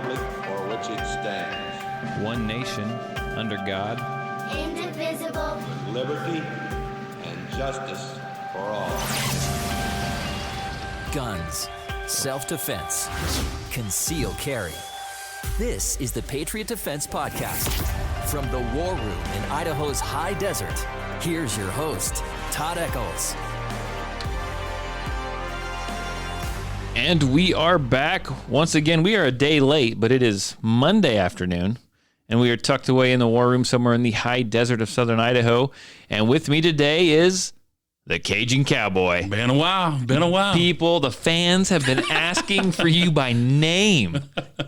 republic for which it stands. One nation, under God. Indivisible. With liberty and justice for all. Guns, self-defense, concealed carry. This is the Patriot Defense Podcast. From the war room in Idaho's high desert, here's your host, Todd Echols. And we are back. Once again, we are a day late, but it is Monday afternoon, and we are tucked away in the war room somewhere in the high desert of southern Idaho. And with me today is the Cajun Cowboy. Been a while. People, the fans have been asking for you by name.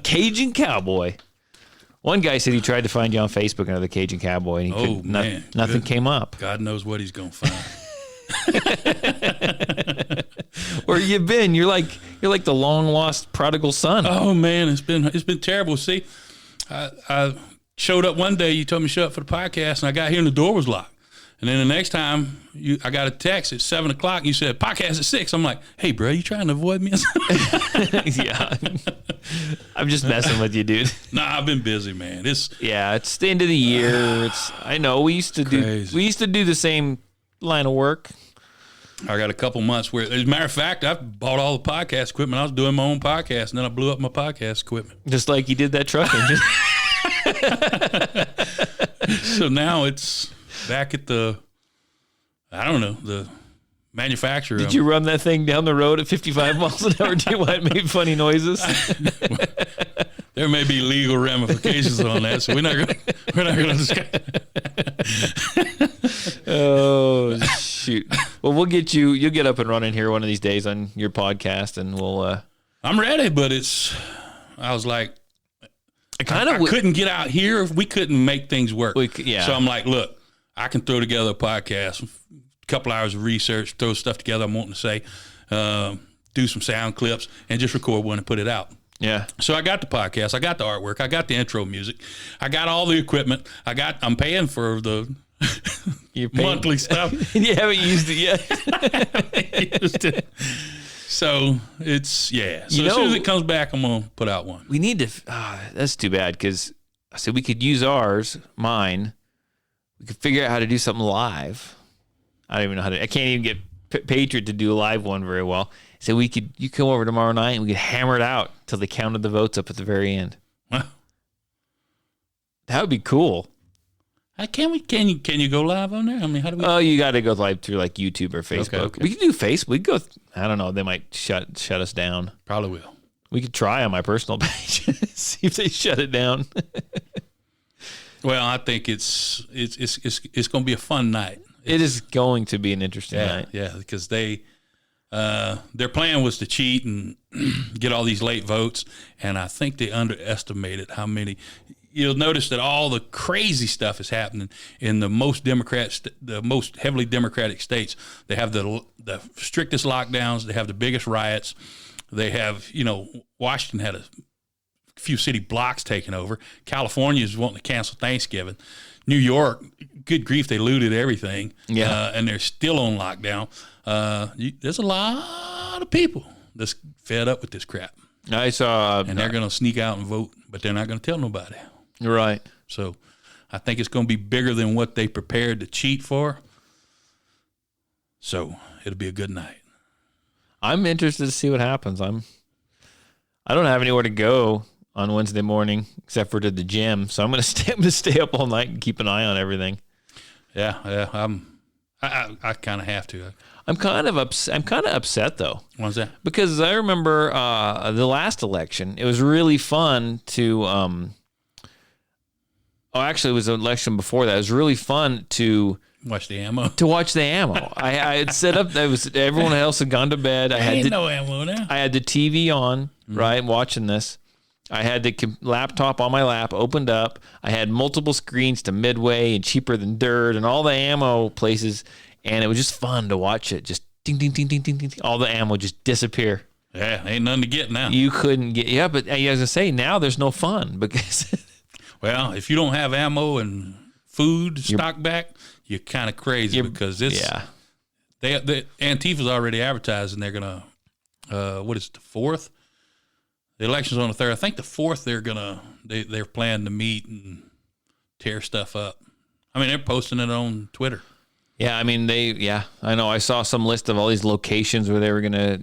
Cajun Cowboy. One guy said he tried to find you on Facebook under the Cajun Cowboy, and nothing came up. God knows what he's going to find. Where you been? You're like the long lost prodigal son. Oh man, it's been terrible. See, I showed up one day. You told me to show up for the podcast, and I got here and the door was locked. And then the next time I got a text at 7:00, and you said podcast at 6. I'm like, hey, bro, you trying to avoid me? Yeah, I'm just messing with you, dude. Nah, I've been busy, man. It's the end of the year. I know we used to do the same line of work. I got a couple months where, as a matter of fact, I bought all the podcast equipment. I was doing my own podcast, and then I blew up my podcast equipment. Just like you did that truck engine. So now it's back at the manufacturer. Did you run that thing down the road at 55 miles an hour? Do you want it made funny noises? There may be legal ramifications on that, so we're not gonna discuss. Oh shoot! Well, we'll get you. You'll get up and running here one of these days on your podcast, and we'll. I'm ready, but I was like, I couldn't get out here. We couldn't make things work. So I'm like, look, I can throw together a podcast, a couple hours of research, throw stuff together I'm wanting to say, do some sound clips, and just record one and put it out. Yeah. So I got the podcast, I got the artwork, I got the intro music, I got all the equipment, I'm paying for the monthly stuff. You haven't used it yet. So it's, So as soon as it comes back, I'm going to put out one. We need to, that's too bad, because I said we could use mine. We could figure out how to do something live. I don't even know I can't even get Patriot to do a live one very well. So you come over tomorrow night and we could hammer it out till they counted the votes up at the very end. Huh. That would be cool. Can you go live on there? I mean, how do we? Oh, you got to go live through like YouTube or Facebook. Okay. We could do Facebook. We could go. I don't know. They might shut us down. Probably will. We could try on my personal page. See if they shut it down. Well, I think it's going to be a fun night. It is going to be an interesting night. Yeah, because their plan was to cheat and get all these late votes, and I think they underestimated how many. You'll notice that all the crazy stuff is happening in the most heavily Democratic states. They have the strictest lockdowns. They have the biggest riots. They have, Washington had a few city blocks taken over. California is wanting to cancel Thanksgiving. New York, good grief, they looted everything. Yeah, and they're still on lockdown. There's a lot of people that's fed up with this crap. I saw, and they're going to sneak out and vote, but they're not going to tell nobody. Right. So I think it's going to be bigger than what they prepared to cheat for. So it'll be a good night. I'm interested to see what happens. I don't have anywhere to go on Wednesday morning except for to the gym, so I'm going to stay up all night and keep an eye on everything. Yeah. I kind of have to. I'm kind of upset though. What's that? Because I remember the last election. It was really fun to. Actually, it was an election before that. It was really fun to watch the ammo. I had set up. Everyone else had gone to bed. I had no ammo now. I had the TV on, right, watching this. I had the laptop on my lap, opened up. I had multiple screens to Midway and Cheaper Than Dirt and all the ammo places, and it was just fun to watch it. Just ding, ding, ding, ding, ding, ding. All the ammo just disappear. Yeah, ain't nothing to get now. You couldn't get. Yeah, but as I say, now there's no fun because. Well, if you don't have ammo and food stock back, you're kind of crazy because it's. Yeah. The Antifa's already advertising they're gonna. What is it, the 4th? The election's on the 3rd. I think the 4th they're planning to meet and tear stuff up. I mean, they're posting it on Twitter. Yeah, I mean, I know. I saw some list of all these locations where they were going to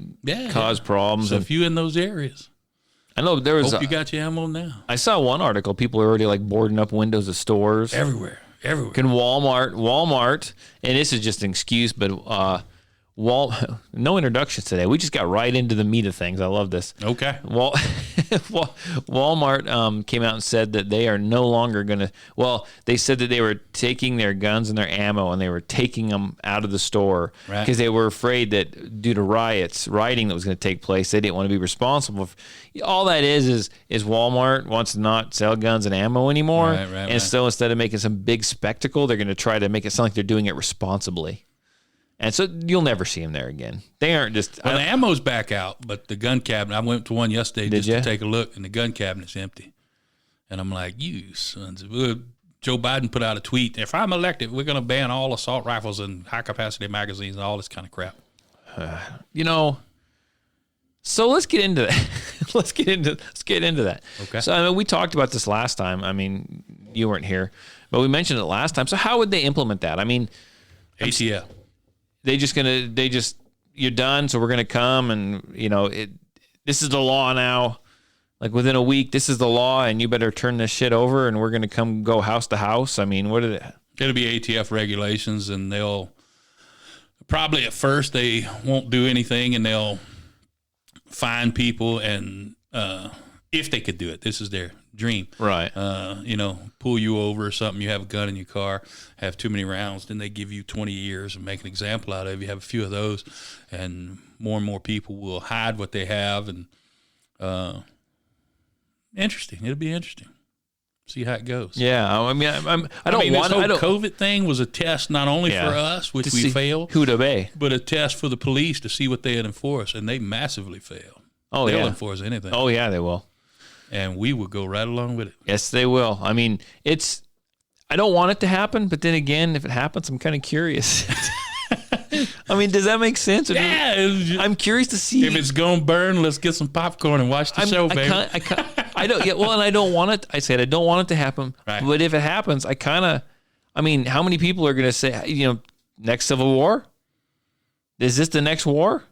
cause problems. So if you in those areas, I know there was. Hope you got your ammo now. I saw one article. People are already like boarding up windows of stores Everywhere. Can Walmart, and this is just an excuse, but no introductions today. We just got right into the meat of things. I love this. Okay. Walmart came out and said that they are no longer going to. Well, they said that they were taking their guns and their ammo and they were taking them out of the store because they were afraid that due to rioting that was going to take place, they didn't want to be responsible. All that is Walmart wants to not sell guns and ammo anymore, and so instead of making some big spectacle, they're going to try to make it sound like they're doing it responsibly. And so you'll never see them there again. They aren't just... Well, the ammo's back out, but the gun cabinet... I went to one yesterday to take a look, and the gun cabinet's empty. And I'm like, you sons of... Joe Biden put out a tweet, if I'm elected, we're going to ban all assault rifles and high-capacity magazines and all this kind of crap. So let's get into that. let's get into that. Okay. So I mean, we talked about this last time. I mean, you weren't here, but we mentioned it last time. So how would they implement that? I mean... ATF. You're done, so we're gonna come and this is the law now. Like within a week, this is the law, and you better turn this shit over, and we're gonna go house to house. I mean, what are they? It'll be ATF regulations, and they'll probably at first they won't do anything, and they'll fine people, and if they could do it, this is their dream, right? Pull you over or something. You have a gun in your car, have too many rounds, then they give you 20 years and make an example out of you. Have a few of those, and more people will hide what they have. And interesting. It'll be interesting. See how it goes. Yeah, I mean, this whole COVID thing was a test not only for us, which we failed, who'd obey, but a test for the police to see what they'd enforce, and they massively failed. They'll enforce anything. Oh yeah, they will. And we will go right along with it. Yes, they will. I mean, I don't want it to happen, but then again, if it happens, I'm kind of curious. I mean, does that make sense? Yeah. I'm curious to see. If it's going to burn, let's get some popcorn and watch the show, baby. I don't, and I don't want it. I said, I don't want it to happen. Right. But if it happens, how many people are going to say, next Civil War? Is this the next war?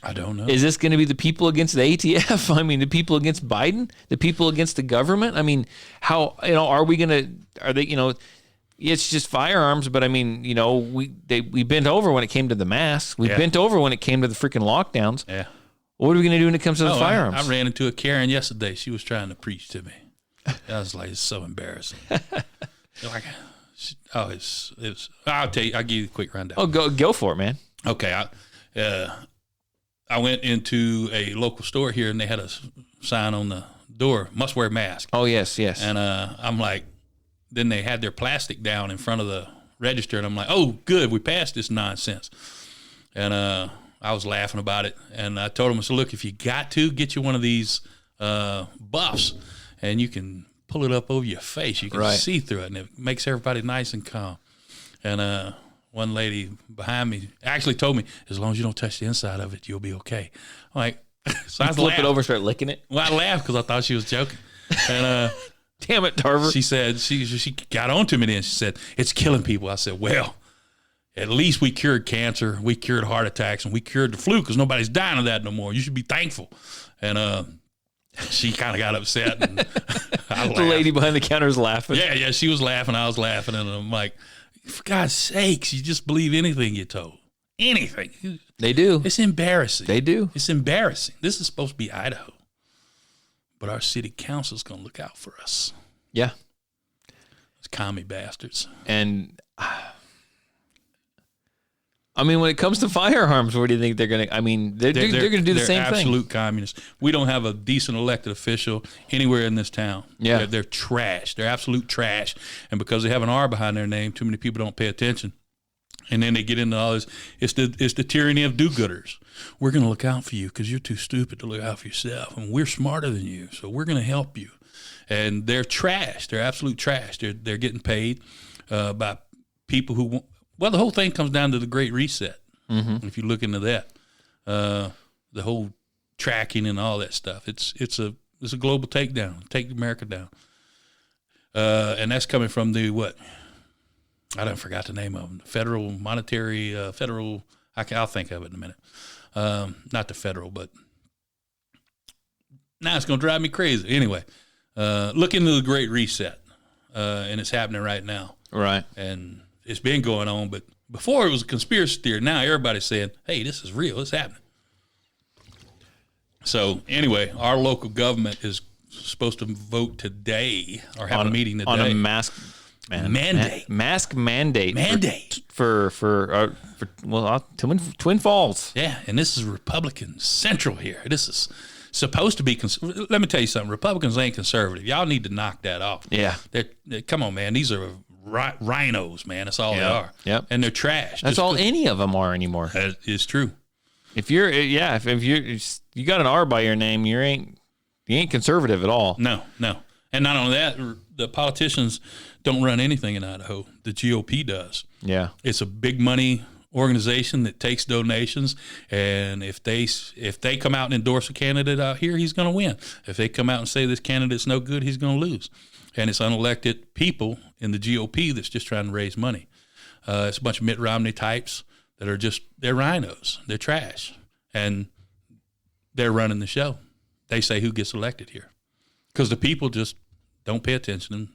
I don't know. Is this going to be the people against the ATF? I mean, the people against Biden, the people against the government? I mean, are they, it's just firearms, but I mean, we bent over when it came to the masks. We bent over when it came to the freaking lockdowns. Yeah. What are we going to do when it comes to the firearms? I ran into a Karen yesterday. She was trying to preach to me. I was like, it's so embarrassing. I'll tell you, I'll give you a quick rundown. Oh, go for it, man. Okay. I went into a local store here, and they had a sign on the door, must wear mask. Oh, yes. And I'm like, then they had their plastic down in front of the register, and I'm like, oh, good, we passed this nonsense. And I was laughing about it, and I told them, I said, look, if you got to, get you one of these buffs, and you can pull it up over your face. You can see through it, and it makes everybody nice and calm. And one lady behind me actually told me, as long as you don't touch the inside of it, you'll be okay. I'm like, so I flip it over, start licking it. Well, I laughed because I thought she was joking. And damn it, Tarver. She said, she got on to me then. She said, it's killing people. I said, well, at least we cured cancer, we cured heart attacks, and we cured the flu because nobody's dying of that no more. You should be thankful. And she kind of got upset. And I laughed. The lady behind the counter is laughing. Yeah, she was laughing. I was laughing. And I'm like, for God's sakes, you just believe anything you're told. Anything. They do. It's embarrassing. They do. It's embarrassing. This is supposed to be Idaho. But our city council's going to look out for us. Yeah. It's commie bastards. And I mean, when it comes to firearms, what do you think they're going to? I mean, they're going to do the same thing. They're absolute communists. We don't have a decent elected official anywhere in this town. Yeah, they're trash. They're absolute trash. And because they have an R behind their name, too many people don't pay attention. And then they get into all this. It's the tyranny of do-gooders. We're going to look out for you because you're too stupid to look out for yourself, and we're smarter than you, so we're going to help you. And they're trash. They're absolute trash. They're getting paid by people who want. Well, the whole thing comes down to the Great Reset. Mm-hmm. If you look into that, the whole tracking and all that stuff, it's a It's a global takedown. Take America down. And that's coming from the what? I don't forgot the name of them. Federal Monetary Federal. I'll think of it in a minute. Not the federal, but now it's going to drive me crazy. Anyway, look into the Great Reset, and it's happening right now. Right. And it's been going on, but before it was a conspiracy theory. Now everybody's saying, hey, this is real. It's happening. So anyway, our local government is supposed to vote today or have a meeting today. On a mask mandate. Mask mandate. Mandate. For Twin Falls. Yeah, and this is Republican Central here. This is supposed to be let me tell you something. Republicans ain't conservative. Y'all need to knock that off. Yeah. Come on, man. These are rhinos, man. That's all they are. Yep. And they're trash. That's all any of them are anymore. That is true. If you're if you got an R by your name, you ain't conservative at all. No. And not only that, the politicians don't run anything in Idaho. The GOP does. Yeah. It's a big money organization that takes donations, and if they come out and endorse a candidate out here, he's going to win. If they come out and say this candidate's no good, he's going to lose. And it's unelected people in the GOP that's just trying to raise money. It's a bunch of Mitt Romney types that are they're rhinos. They're trash. And they're running the show. They say who gets elected here. Because the people just don't pay attention.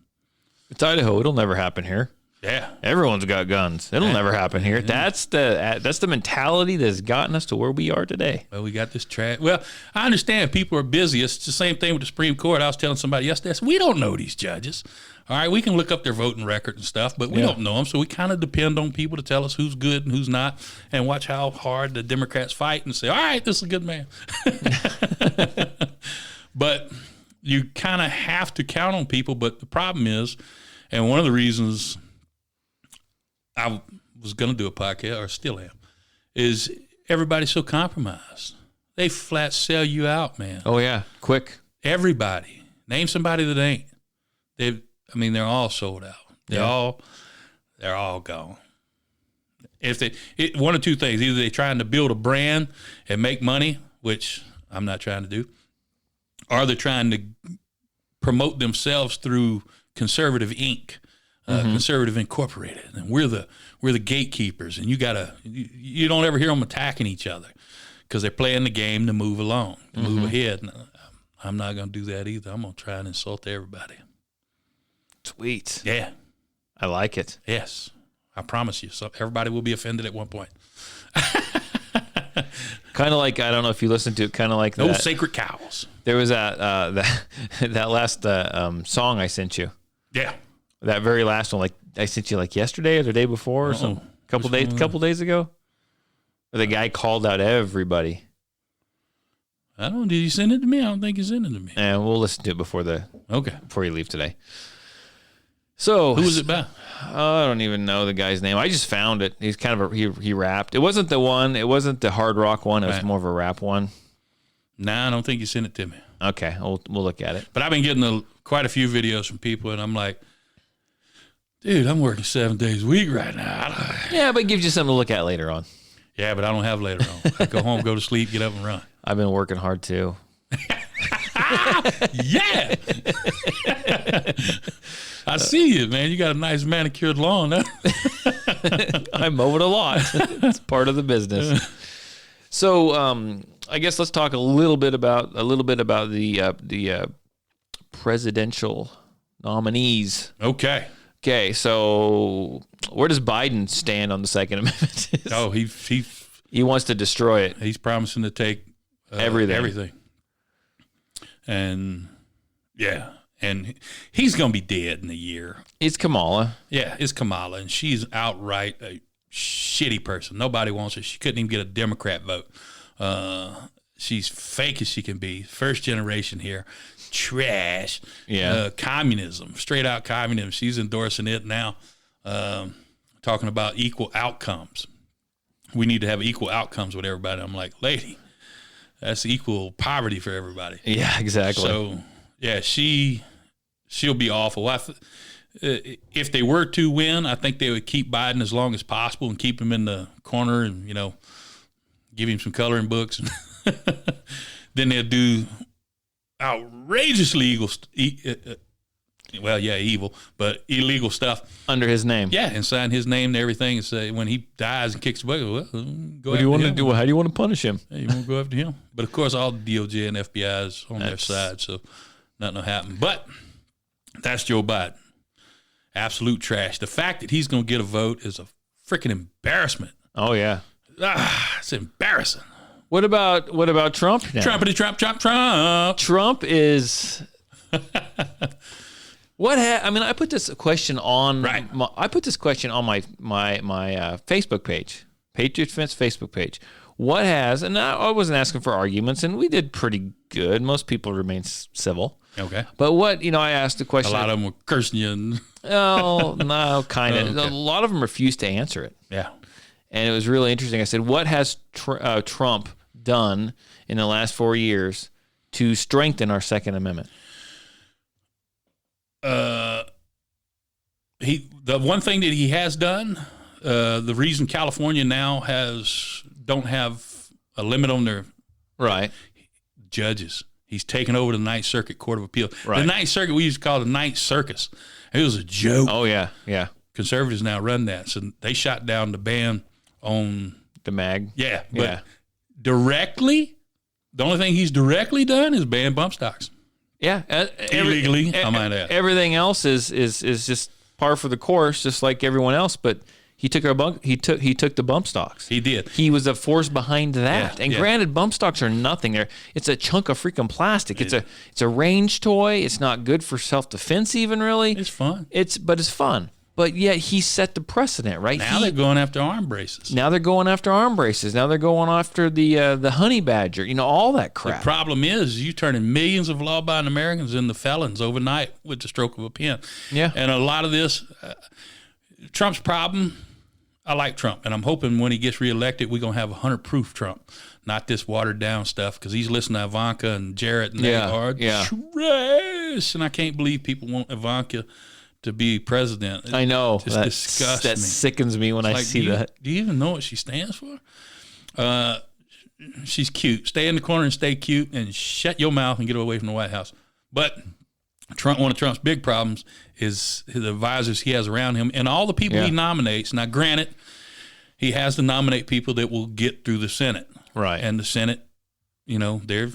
It's Idaho. It'll never happen here. Yeah. Everyone's got guns. It'll never happen here. Yeah. That's the mentality that's gotten us to where we are today. Well, we got this trash. Well, I understand people are busy. It's the same thing with the Supreme Court. I was telling somebody yesterday, I said, we don't know these judges. All right, we can look up their voting record and stuff, but we don't know them. So we kind of depend on people to tell us who's good and who's not, and watch how hard the Democrats fight and say, all right, this is a good man. But you kind of have to count on people. But the problem is, and one of the reasons I was going to do a podcast, or still am, is everybody's so compromised. They flat sell you out, man. Oh yeah, quick. Everybody. Name somebody that ain't. They're all sold out. They're all gone. One of two things: either they're trying to build a brand and make money, which I'm not trying to do, or they're trying to promote themselves through Conservative Inc., Conservative Incorporated, and we're the gatekeepers. And you don't ever hear them attacking each other because they're playing the game to move along, to move ahead. And I'm not going to do that either. I'm going to try and insult everybody. Sweet. Yeah. I like it. Yes. I promise you. So everybody will be offended at one point. Kind of like, I don't know if you listened to it, kind of like No that. sacred cows. There was that last song I sent you. Yeah. That very last one, like I sent you like yesterday or the day before or some couple days ago. Where the guy called out everybody. I don't know. Did you send it to me? I don't think you sent it to me. And we'll listen to it before you leave today. So who was it by? I don't even know the guy's name. I just found it. He's kind of he rapped. It wasn't the one. It wasn't the hard rock one. It was more of a rap one. Nah, I don't think you sent it to me. Okay, we'll look at it. But I've been getting quite a few videos from people, and I'm like, dude, I'm working 7 days a week right now. Yeah, but it gives you something to look at later on. Yeah, but I don't have later on. I go home, go to sleep, get up and run. I've been working hard too. Yeah. I see you, man. You got a nice manicured lawn. Huh? I mow it a lot. It's part of the business. So, I guess let's talk a little bit about the presidential nominees. Okay. So, where does Biden stand on the Second Amendment? Oh, he wants to destroy it. He's promising to take everything. And yeah. And he's going to be dead in a year. It's Kamala. Yeah, it's Kamala. And she's outright a shitty person. Nobody wants her. She couldn't even get a Democrat vote. She's fake as she can be. First generation here. Trash. Yeah. Communism. Straight out communism. She's endorsing it now. Talking about equal outcomes. We need to have equal outcomes with everybody. I'm like, lady, that's equal poverty for everybody. Yeah, exactly. So, yeah, she'll be awful. If they were to win, I think they would keep Biden as long as possible and keep him in the corner and, give him some coloring books. Then they'll do, outrageously evil, but illegal stuff Under his name. Yeah, and sign his name and everything, and say when he dies and kicks the bucket, well, go What do you want to him. do? How do you want to punish him? Yeah, you want to go after him? But of course, all the DOJ and FBI is on their side, so nothing will happen. But that's Joe Biden. Absolute trash. The fact that he's going to get a vote is a freaking embarrassment. Oh yeah. It's embarrassing. What about Trump now? Trumpity Trump. Trump is. I mean, I put this question on. Right. I put this question on my Facebook page, Patriot Defense Facebook page. What has, and I wasn't asking for arguments, and we did pretty good. Most people remain civil. Okay. But I asked the A question. lot of them were cursing you. And Oh, no, kind of. Okay. A lot of them refused to answer it. yeah. And it was really interesting. I said, what has Trump done in the last 4 years to strengthen our Second Amendment? The one thing that he has done, the reason California now don't have a limit on their Right. judges. He's taken over the Ninth Circuit Court of Appeal. Right. The Ninth Circuit we used to call the Ninth Circus. It was a joke. Oh, yeah. Yeah. Conservatives now run that. So they shot down the ban on The mag. but Yeah. directly, the only thing he's directly done is ban bump stocks. Yeah. Illegally, I might add. Everything else is just par for the course, just like everyone else. But he took he took the bump stocks. He did. He was the force behind that. Yeah, and yeah. granted, bump stocks are nothing. It's a chunk of freaking plastic. It's a range toy. It's not good for self-defense even really. It's fun. But it's fun. But yet he set the precedent, right? Now they're going after arm braces. Now they're going after arm braces. Now they're going after the honey badger. All that The crap. problem is you turning millions of law-abiding Americans into felons overnight with the stroke of a pen. Yeah. And a lot of this, Trump's problem, I like Trump, and I'm hoping when he gets reelected, we're going to have 100-proof Trump, not this watered-down stuff, because he's listening to Ivanka and Jarrett, and they are trash. And I can't believe people want Ivanka to be president. I know. Just disgusts that me. sickens me when I see that. Do you even know what she stands for? She's cute. Stay in the corner and stay cute and shut your mouth and get away from the White House. But one of Trump's big problems is the advisors he has around him and all the people he nominates. Now, granted, he has to nominate people that will get through the Senate. Right. And the Senate, they're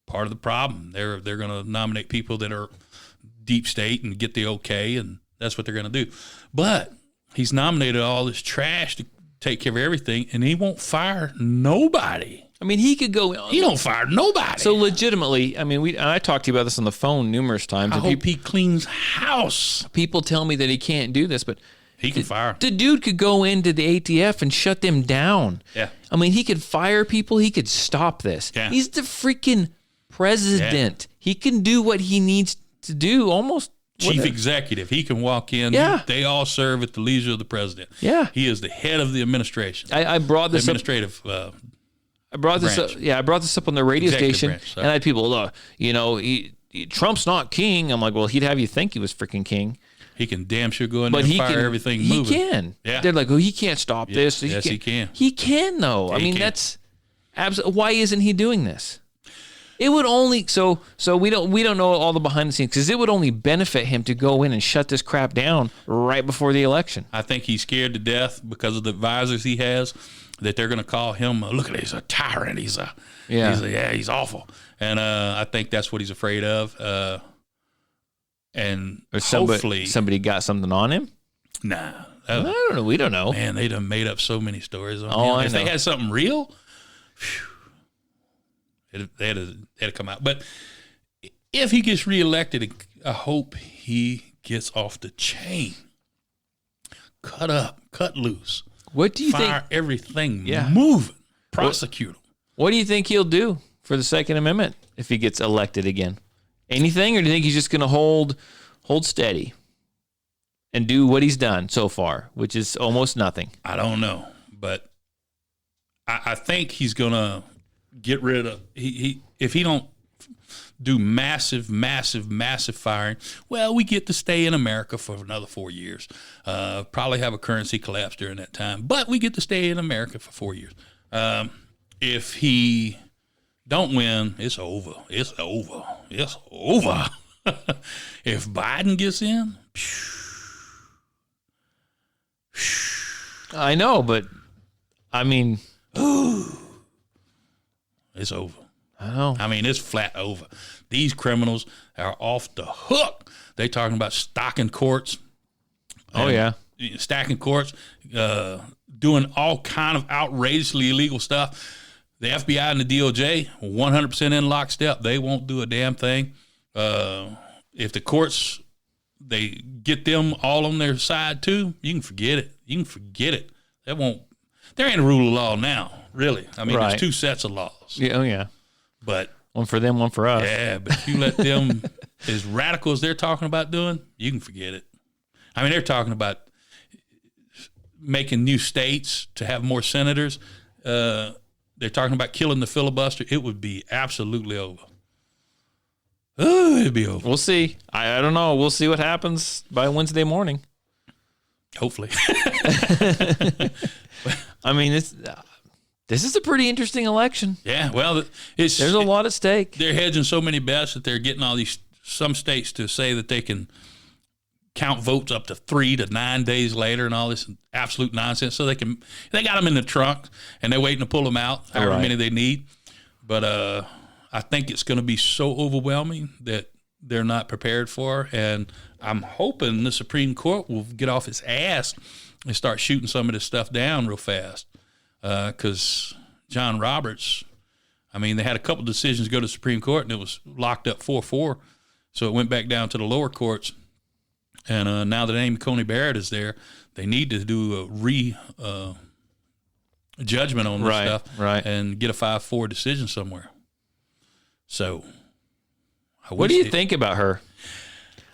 part of the problem. They're going to nominate people that are deep state and get the okay, and that's what they're going to do. But he's nominated all this trash to take care of everything, and he won't fire nobody. I mean, he could go. He don't fire nobody. So legitimately, I mean, I talked to you about this on the phone numerous times. I hope he cleans house. People tell me that he can't do this, but He can fire. the dude could go into the ATF and shut them down. Yeah. I mean, he could fire people. He could stop this. Yeah. He's the freaking president. He can do what he needs to do almost. Chief executive. He can walk in. Yeah. They all serve at the leisure of the president. Yeah. He is the head of the administration. I brought this up. Administrative. I brought this up. branch. Yeah, I brought this up on the radio Executive station, branch, sorry. and I had people, look, Trump's not king. I'm like, well, he'd have you think he was freaking king. He can damn sure go in there But and he fire can. everything He moving. can. Yeah. They're like, oh, he can't stop this. Yes, he can. He can though. I He mean, can. that's absolutely. Why isn't he doing this? It would only so we don't know all the behind the scenes because it would only benefit him to go in and shut this crap down right before the election. I think he's scared to death because of the advisors he has that they're going to call him. Look at it, he's a tyrant. He's awful. And I think that's what he's afraid of. And Or hopefully, somebody got something on him. nah. I don't know. We don't know. Man, they done made up so many stories on Oh, him. I If they know. had something real, they had to come out. But if he gets reelected, I hope he gets off the chain. Cut up, cut loose. What do you Fire think? everything Yeah. moving. Prosecute him. What do you think he'll do for the Second Amendment if he gets elected again? Anything, or do you think he's just going to hold steady and do what he's done so far, which is almost nothing? I don't know, but I think he's gonna get rid of if he don't do massive firing. Well, we get to stay in America for another 4 years. Probably have a currency collapse during that time, but we get to stay in America for 4 years. If he don't win, it's over. It's over. It's over. If Biden gets in, I know, but I mean, it's over. I know. I mean, it's flat over. These criminals are off the hook. They talking about stocking courts. Oh yeah, stacking courts, doing all kind of outrageously illegal stuff. The FBI and the DOJ, 100% in lockstep. They won't do a damn thing. If the courts, they get them all on their side too, you can forget it. You can forget it. There ain't a rule of law now, really. I mean, Right. There's two sets of laws. yeah, oh yeah. But One for them, one for us. yeah, but if you let them, as radical as they're talking about doing, you can forget it. I mean, they're talking about making new states to have more senators. They're talking about killing the filibuster. It would be absolutely over. Oh, it'd be over. We'll see. I don't know. We'll see what happens by Wednesday morning. Hopefully. I mean, this is a pretty interesting election. Yeah, well, There's a lot at stake. They're hedging so many bets that they're getting some states to say that they can count votes up to 3 to 9 days later and all this absolute nonsense. So they got them in the trunk and they're waiting to pull them out, however Right. many they need. But I think it's going to be so overwhelming that they're not prepared for. And I'm hoping the Supreme Court will get off its ass and start shooting some of this stuff down real fast. Because John Roberts, I mean, they had a couple decisions go to the Supreme Court and it was locked up 4-4. So it went back down to the lower courts. And now that Amy Coney Barrett is there, they need to do a judgment on this stuff right. and get a 5-4 decision somewhere. So, What do you think about her?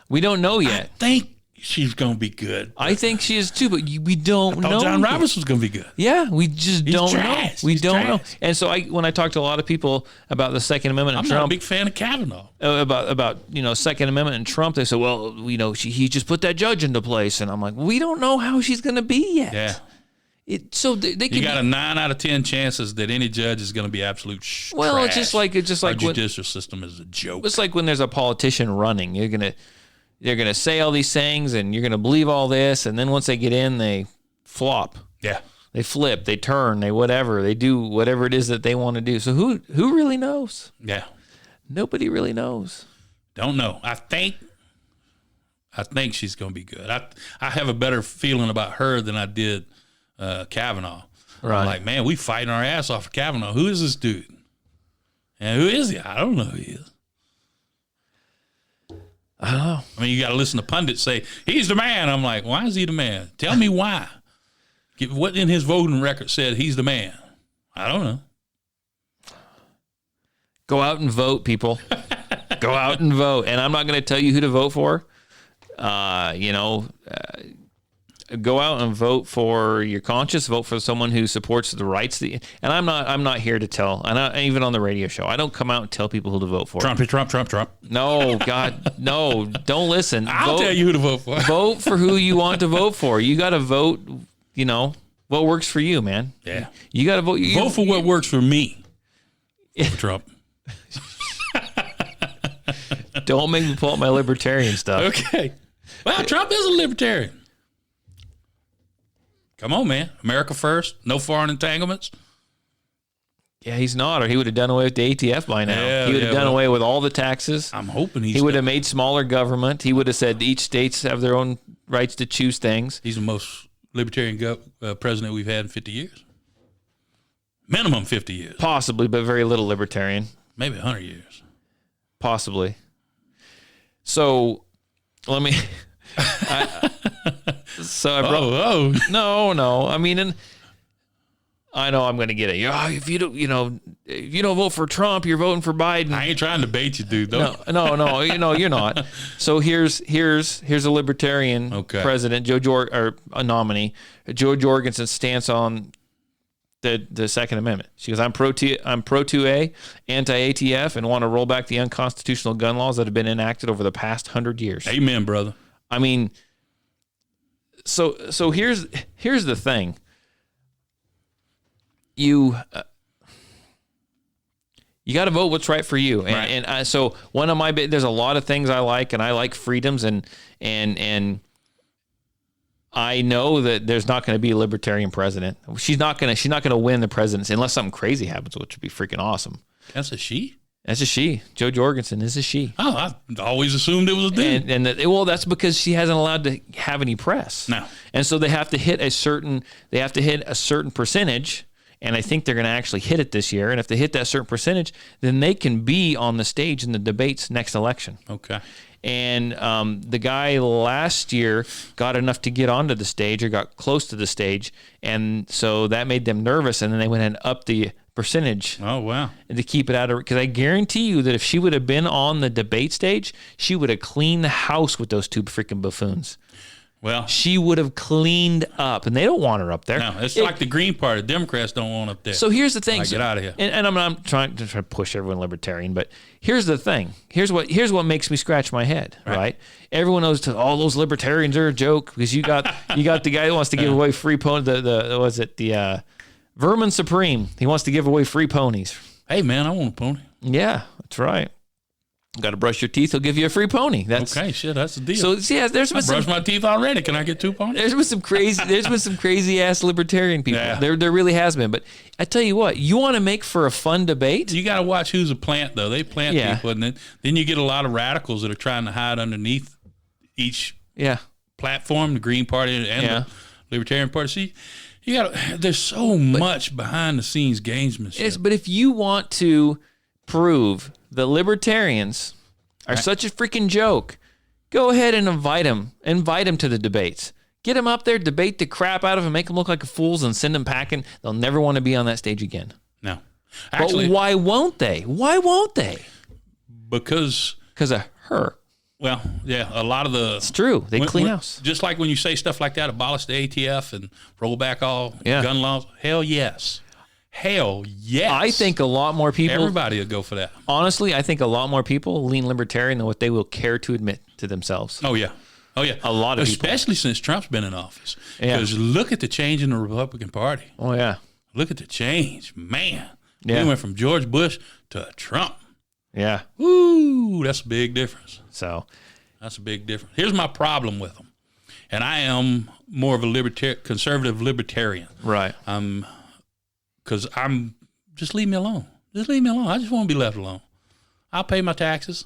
We don't know I yet. think she's going to be good. I think she is too, but we don't know. John yet. Roberts was going to be good. Yeah, we just don't trash. know. We He's don't know. trash. And so when I talk to a lot of people about the Second Amendment and I'm not a Trump, big fan of Kavanaugh. about Second Amendment and Trump, they say, well, he just put that judge into place, and I'm like, we don't know how she's going to be yet. Yeah. So they could You got a 9 out of 10 chances that any judge is going to be absolute well, trash. it's just like Our when, judicial system is a joke. it's like when there's a politician running, they're gonna say all these things, and you're gonna believe all this, and then once they get in, they flop. Yeah. They flip, they turn, they do whatever it is that they want to do. So who really knows? Yeah. Nobody really knows. Don't know. I think she's going to be good. I have a better feeling about her than I did Kavanaugh. Right. I'm like, man, we fighting our ass off for Kavanaugh. Who is this dude? And who is he? I don't know who he is. I don't know. I mean, you got to listen to pundits say, he's the man. I'm like, why is he the man? Tell me why. What in his voting record said he's the man? I don't know. Go out and vote, people. Go out and vote. And I'm not going to tell you who to vote for. Go out and vote for your conscience. Vote for someone who supports the rights. And I'm not here to tell. And even on the radio show, I don't come out and tell people who to vote for. Trump. No, God, no. Don't listen. I'll tell you who to vote for. Vote for who you want to vote for. You got to vote. What works for you, man. Yeah. You got to vote. Vote for what works for me. For Trump. Don't make me pull up my libertarian stuff. Okay. Well, Trump is a libertarian. Come on, man. America first. No foreign entanglements. Yeah, he's not, or he would have done away with the ATF by now. Yeah, he would have yeah, done well, away with all the taxes. I'm hoping He would have made smaller government. He would have said each states have their own rights to choose things. He's the most libertarian president we've had in 50 years. Minimum 50 years. Possibly, but very little libertarian. Maybe 100 years. Possibly. So, let me... I brought... No. I mean, and I know I'm going to get it. If you don't vote for Trump, you're voting for Biden. I ain't trying to bait you, dude. Though. No, you're not. So here's a libertarian president, or a nominee, Jo Jorgensen's stance on the Second Amendment. She goes, I'm pro 2A, anti-ATF, and want to roll back the unconstitutional gun laws that have been enacted over the past 100 years. Amen, brother. I mean, so here's the You got to vote what's right for you. And, Right. so one of my there's a lot of things I like, and I like freedoms, and I know that there's not going to be a libertarian president. She's not going to win the presidency unless something crazy happens, which would be freaking awesome. That's a she? That's a she. Jo Jorgensen is a she. Oh, I always assumed it was a dude. And well, that's because she hasn't allowed to have any press. No. And so they have to hit a certain percentage. And I think they're going to actually hit it this year. And if they hit that certain percentage, then they can be on the stage in the debates next election. Okay. And the guy last year got enough to get onto the stage or got close to the stage. And so that made them nervous. And then they went and upped the percentage. Oh, wow. To keep it out of, because I guarantee you that if she would have been on the debate stage, she would have cleaned the house with those two freaking buffoons. Well, She would have cleaned up, and they don't want her up there. no, it's like the Green Party. The Democrats don't want up there. So here's the thing. Like, get out of here. And I'm trying to push everyone libertarian, but here's the thing. Here's what makes me scratch my head, right? Everyone knows all those libertarians are a joke because you got the guy who wants to give away free pony. The Vermin Supreme. He wants to give away free ponies. Hey, man, I want a pony. Yeah, that's right. Got to brush your teeth. He'll give you a free pony. That's Okay, shit, that's the deal. So yeah, I brushed my teeth already. Can I get 2 ponies? There's been some crazy ass libertarian people. Yeah. There really has been. But I tell you what, you want to make for a fun debate? You got to watch who's a plant, though. They plant Yeah. people, and then you get a lot of radicals that are trying to hide underneath each Yeah. platform, the Green Party and Yeah. the Libertarian Party. See, there's so much behind the scenes gamesmanship. But if you want to prove the libertarians are such a freaking joke, go ahead and invite them to the debates. Get them up there, debate the crap out of them, make them look like fools, and send them packing. They'll never want to be on that stage again. No. Actually, but why won't they? Why won't they? because, Because of her. well, yeah, a lot of the... It's true. They clean house. Just like when you say stuff like that, abolish the ATF and roll back all gun laws. Hell yes. Hell yes. I think a lot more people... Everybody will go for that. Honestly, I think a lot more people lean libertarian than what they will care to admit to themselves. Oh, yeah. Oh, yeah. A lot of people. Especially since Trump's been in office. Yeah. Because look at the change in the Republican Party. Oh, yeah. Look at the change. Man. Yeah. We went from George Bush to Trump. Yeah. Woo, that's a big difference. So, That's a big difference. Here's my problem with them. And I am more of a conservative libertarian. right. Because just leave me alone. Just leave me alone. I just want to be left alone. I'll pay my taxes.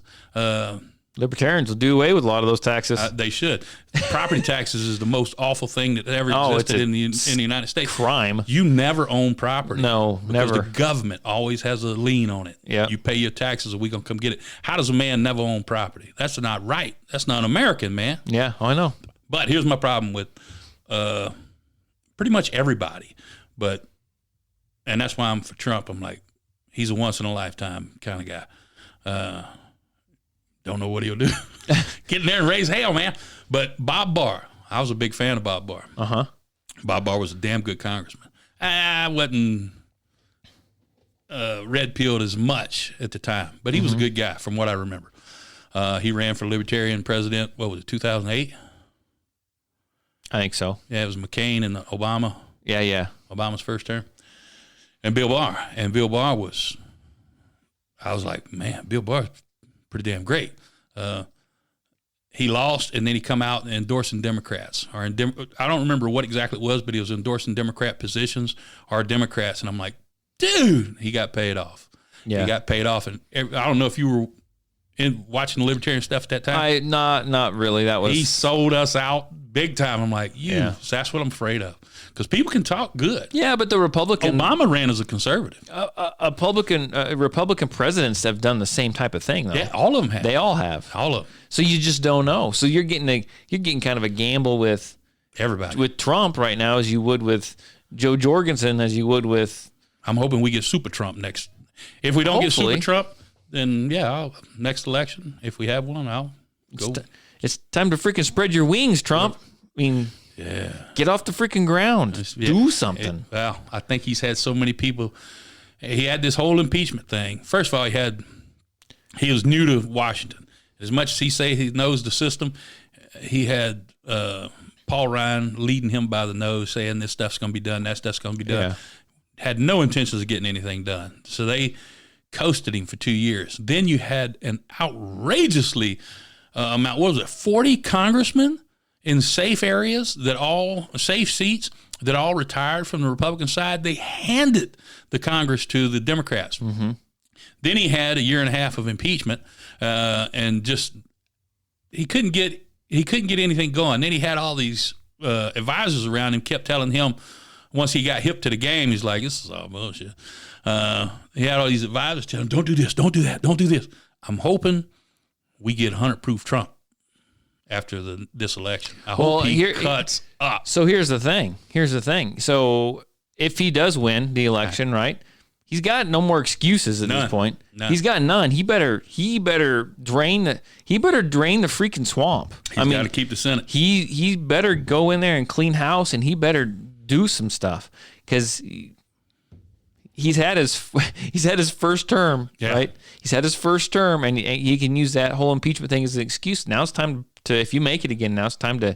Libertarians will do away with a lot of those taxes. They should. Property taxes is the most awful thing that ever Oh, existed it's a in the United States. crime. You never own property. No, because never. the government always has a lien on it. Yeah. You pay your taxes or we going to come get it. How does a man never own property? That's not right. That's not American, man. Yeah, I know. But here's my problem with pretty much everybody. And that's why I'm for Trump. I'm like, he's a once in a lifetime kind of guy. Don't know what he'll do. Get in there and raise hell, man. But Bob Barr, I was a big fan of Bob Barr. Uh-huh. Bob Barr was a damn good congressman. I wasn't red-pilled as much at the time, but he was a good guy from what I remember. He ran for Libertarian president, what was it, 2008? I think so. Yeah, it was McCain and Obama. Yeah. Obama's first term. And Bill Barr. And Bill Barr I was like, man, Bill Barr's pretty damn great. He lost, and then he come out endorsing Democrats. I don't remember what exactly it was, but he was endorsing Democrat positions or Democrats. And I'm like, dude, he got paid off. Yeah. He got paid off. And I don't know if you were watching the libertarian stuff at that time. Not really. That was... He sold us out big time. I'm like, Yeah. so that's what I'm afraid of. Because people can talk good. Yeah, but the Republican... Obama ran as a conservative. Republican presidents have done the same type of thing, though. Yeah, all of them have. They all have. All of them. So you just don't know. So you're getting kind of a gamble with Everybody. Trump right now, as you would with Joe Jorgensen, as you would with... I'm hoping we get Super Trump next. If we don't Hopefully. get Super Trump, then next election, if we have one, I'll go. It's time to freaking spread your wings, Trump. I mean, get off the freaking ground. Do something. Well, I think he's had so many people. He had this whole impeachment thing. First of all, he was new to Washington. As much as he say he knows the system, he had Paul Ryan leading him by the nose, saying this stuff's going to be done, that stuff's going to be done. Yeah. Had no intentions of getting anything done. So they coasted him for 2 years. Then you had an outrageously amount, what was it, 40 congressmen in safe areas safe seats that all retired from the Republican side. They handed the Congress to the Democrats. Mm-hmm. Then he had a year and a half of impeachment, and just he couldn't get anything going. Then he had all these advisors around him, kept telling him, once he got hip to the game, he's like, this is all bullshit. He had all these advisors telling him, don't do this, don't do that, don't do this. I'm hoping we get 100-proof Trump after this election. I hope he cuts up. So here's the thing. So if he does win the election, right, he's got no more excuses at this point. None. He's got none. He better drain the freaking swamp. He's got to keep the Senate. He better go in there and clean house, and he better do some stuff, because he's had his first term, right? He's had his first term, and he can use that whole impeachment thing as an excuse. Now it's time to, if you make it again, now it's time to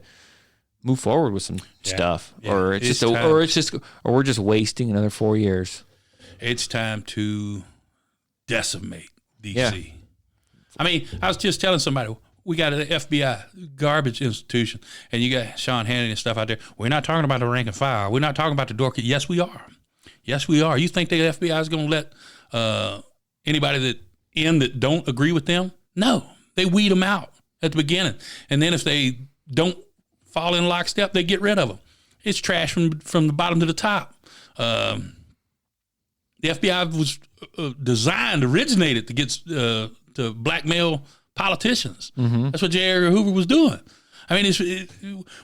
move forward with some stuff, or we're just wasting another 4 years. It's time to decimate DC. Yeah. I mean, I was just telling somebody, we got an FBI garbage institution, and you got Sean Hannity and stuff out there. We're not talking about the rank and file. We're not talking about the doorkeeper. Yes, we are. Yes, we are. You think the FBI is going to let anybody that don't agree with them? No, they weed them out at the beginning, and then if they don't fall in lockstep, they get rid of them. It's trash from the bottom to the top. The FBI was originated to get to blackmail politicians. Mm-hmm. That's what J. Edgar Hoover was doing. I mean,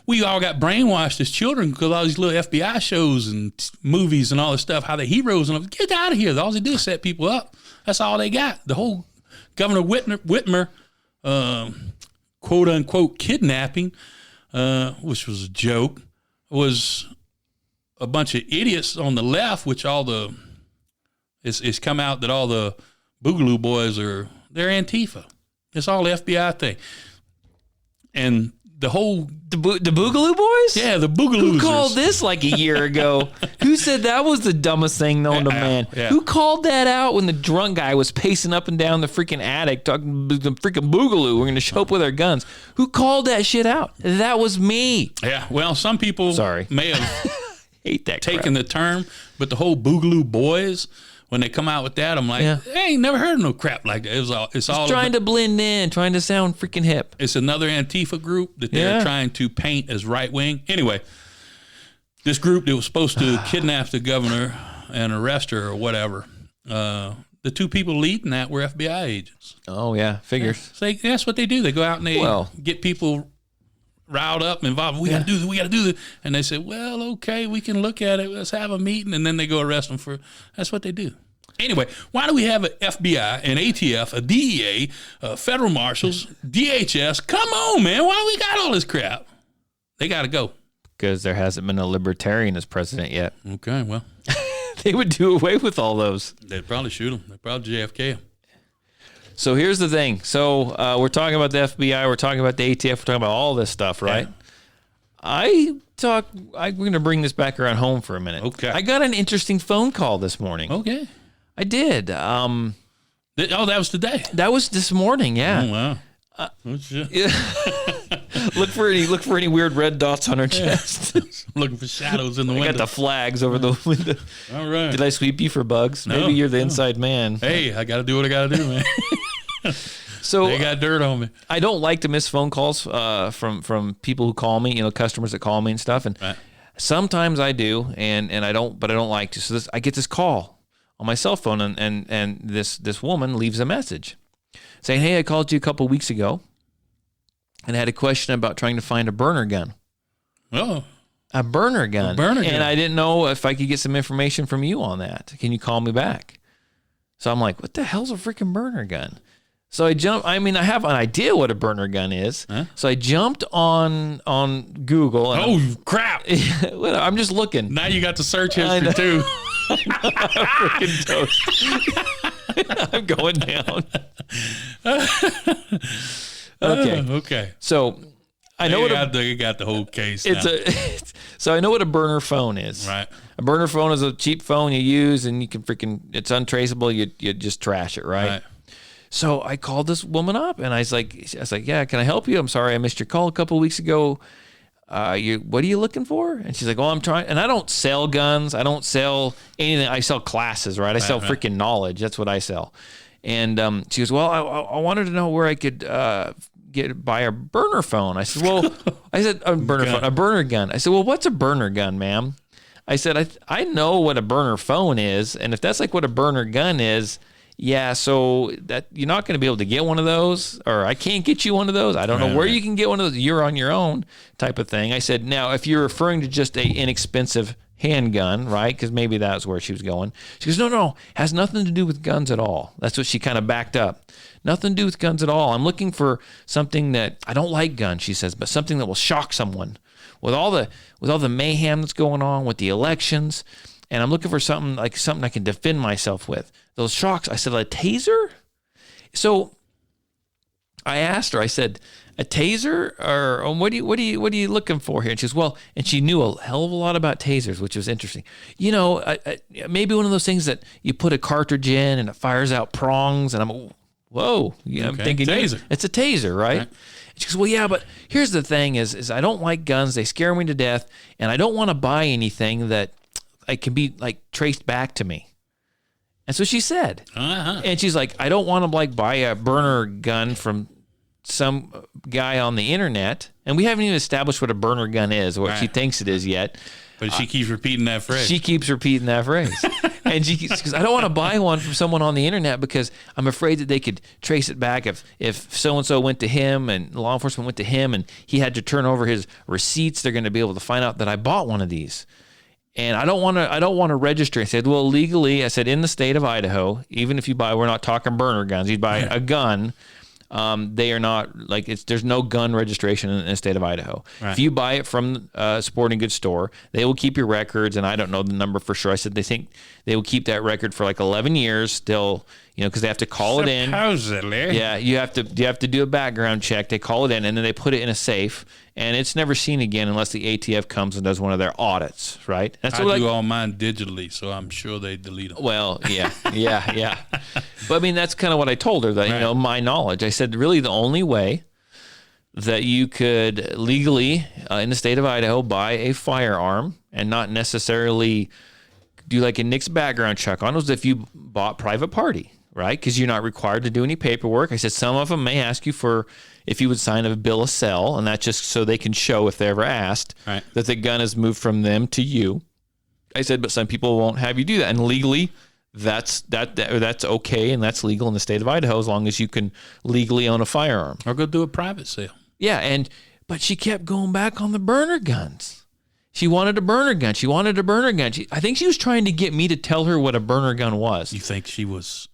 we all got brainwashed as children because all these little FBI shows and movies and all this stuff, how the heroes and get out of here. All they do is set people up. That's all they got. The whole Governor Whitmer quote unquote kidnapping, which was a joke, was a bunch of idiots on the left, which it's come out that all the Boogaloo boys they're Antifa. It's all the FBI thing. And the whole... The Boogaloo boys? Yeah, the Boogaloos. Who called this like a year ago? Who said that was the dumbest thing known to man? Yeah. Who called that out when the drunk guy was pacing up and down the freaking attic talking the freaking Boogaloo? We're going to show up with our guns. Who called that shit out? That was me. Yeah, well, some people may have hate that taken the term, but the whole Boogaloo boys... When they come out with that, I'm like, I ain't never heard of no crap like that. It's all trying to blend in, trying to sound freaking hip. It's another Antifa group that they're trying to paint as right wing. Anyway, this group that was supposed to kidnap the governor and arrest her or whatever, the two people leading that were FBI agents. Oh yeah, figures. So that's what they do. They go out and they get people riled up and involved. We got to do this. We got to do this. And they say, well, okay, we can look at it. Let's have a meeting. And then they go arrest them that's what they do. Anyway, why do we have an FBI, an ATF, a DEA, federal marshals, DHS? Come on, man. Why do we got all this crap? They got to go. Because there hasn't been a libertarian as president yet. Okay, well. They would do away with all those. They'd probably shoot them. They'd probably JFK them. So here's the thing. So we're talking about the FBI. We're talking about the ATF. We're talking about all this stuff, right? Yeah. We're going to bring this back around home for a minute. Okay. I got an interesting phone call this morning. Okay. I did. That was today. That was this morning, yeah. Oh, wow. Look for any weird red dots on her chest. Looking for shadows in the window. I got the flags over the window. All right. Did I sweep you for bugs? No, Maybe you're the inside man. Hey, I got to do what I got to do, man. So they got dirt on me. I don't like to miss phone calls from people who call me, customers that call me and stuff. And sometimes I do, and I don't like to. So I get this call on my cell phone, and this woman leaves a message saying, "Hey, I called you a couple weeks ago and had a question about trying to find a burner gun." Oh. A burner gun. gun. And I didn't know if I could get some information from you on that. Can you call me back? So I'm like, what the hell's a freaking burner gun? So I have an idea what a burner gun is. Huh? So I jumped on Google. And crap. I'm just looking. Now you got the search history too. I'm freaking toast. I'm going down. Okay. Okay. So I know they got the whole case. it's now. So I know what a burner phone is. Right. A burner phone is a cheap phone you use, and you can it's untraceable. You just trash it, right? So I called this woman up, and I was like, yeah, can I help you? I'm sorry I missed your call a couple of weeks ago. What are you looking for? And she's like, well, I'm trying, and I don't sell guns. I don't sell anything. I sell classes, right? I sell freaking knowledge. That's what I sell. And she goes, well, I wanted to know where I could buy a burner phone. I said, well, a burner gun. I said, well, what's a burner gun, ma'am? I said, I know what a burner phone is, and if that's like what a burner gun is, yeah, so that you're not going to be able to get one of those, or I can't get you one of those. I don't know where you can get one of those. You're on your own type of thing. I said, now, if you're referring to just a inexpensive handgun, right? Because maybe that's where she was going. She goes, no, has nothing to do with guns at all. That's what she kind of backed up. Nothing to do with guns at all. I'm looking for something that, I don't like guns, she says, but something that will shock someone. With all the mayhem that's going on with the elections, and I'm looking for something I can defend myself with. Those shocks. I said, a taser? So I asked her, I said, a taser, or what are you looking for here? And she goes, well, and she knew a hell of a lot about tasers, which was interesting. You know, maybe one of those things that you put a cartridge in and it fires out prongs, and I'm, whoa, I'm thinking, taser. It's a taser, right? She goes, well, yeah, but here's the thing is I don't like guns. They scare me to death, and I don't want to buy anything that can be like traced back to me. And so she said, and she's like, I don't want to buy a burner gun from some guy on the internet. And we haven't even established what a burner gun is or what she thinks it is yet. But she keeps repeating that phrase. She keeps repeating that phrase. And she goes, I don't want to buy one from someone on the internet because I'm afraid that they could trace it back if so-and-so went to him and law enforcement went to him and he had to turn over his receipts, they're going to be able to find out that I bought one of these. And I don't want to register. I said, well, legally, I said, in the state of Idaho, even if you buy, we're not talking burner guns, you buy a gun, they are not there's no gun registration in the state of Idaho. Right. If you buy it from a sporting goods store, they will keep your records, and I don't know the number for sure. I said they think they will keep that record for 11 years. They'll, because they have to call it in. Supposedly. Yeah, you have to do a background check. They call it in, and then they put it in a safe, and it's never seen again unless the ATF comes and does one of their audits, right? I do all mine digitally, so I'm sure they delete them. Well, yeah. But I mean, that's kind of what I told her, that, my knowledge. I said, really the only way that you could legally, in the state of Idaho, buy a firearm and not necessarily do a NICS background check on was if you bought private party, right? Because you're not required to do any paperwork. I said, some of them may ask you for if you would sign a bill of sale, and that's just so they can show, if they're ever asked, that the gun has moved from them to you. I said, but some people won't have you do that. And legally, that's okay, and that's legal in the state of Idaho as long as you can legally own a firearm. Or go do a private sale. Yeah, but she kept going back on the burner guns. She wanted a burner gun. I think she was trying to get me to tell her what a burner gun was. You think she was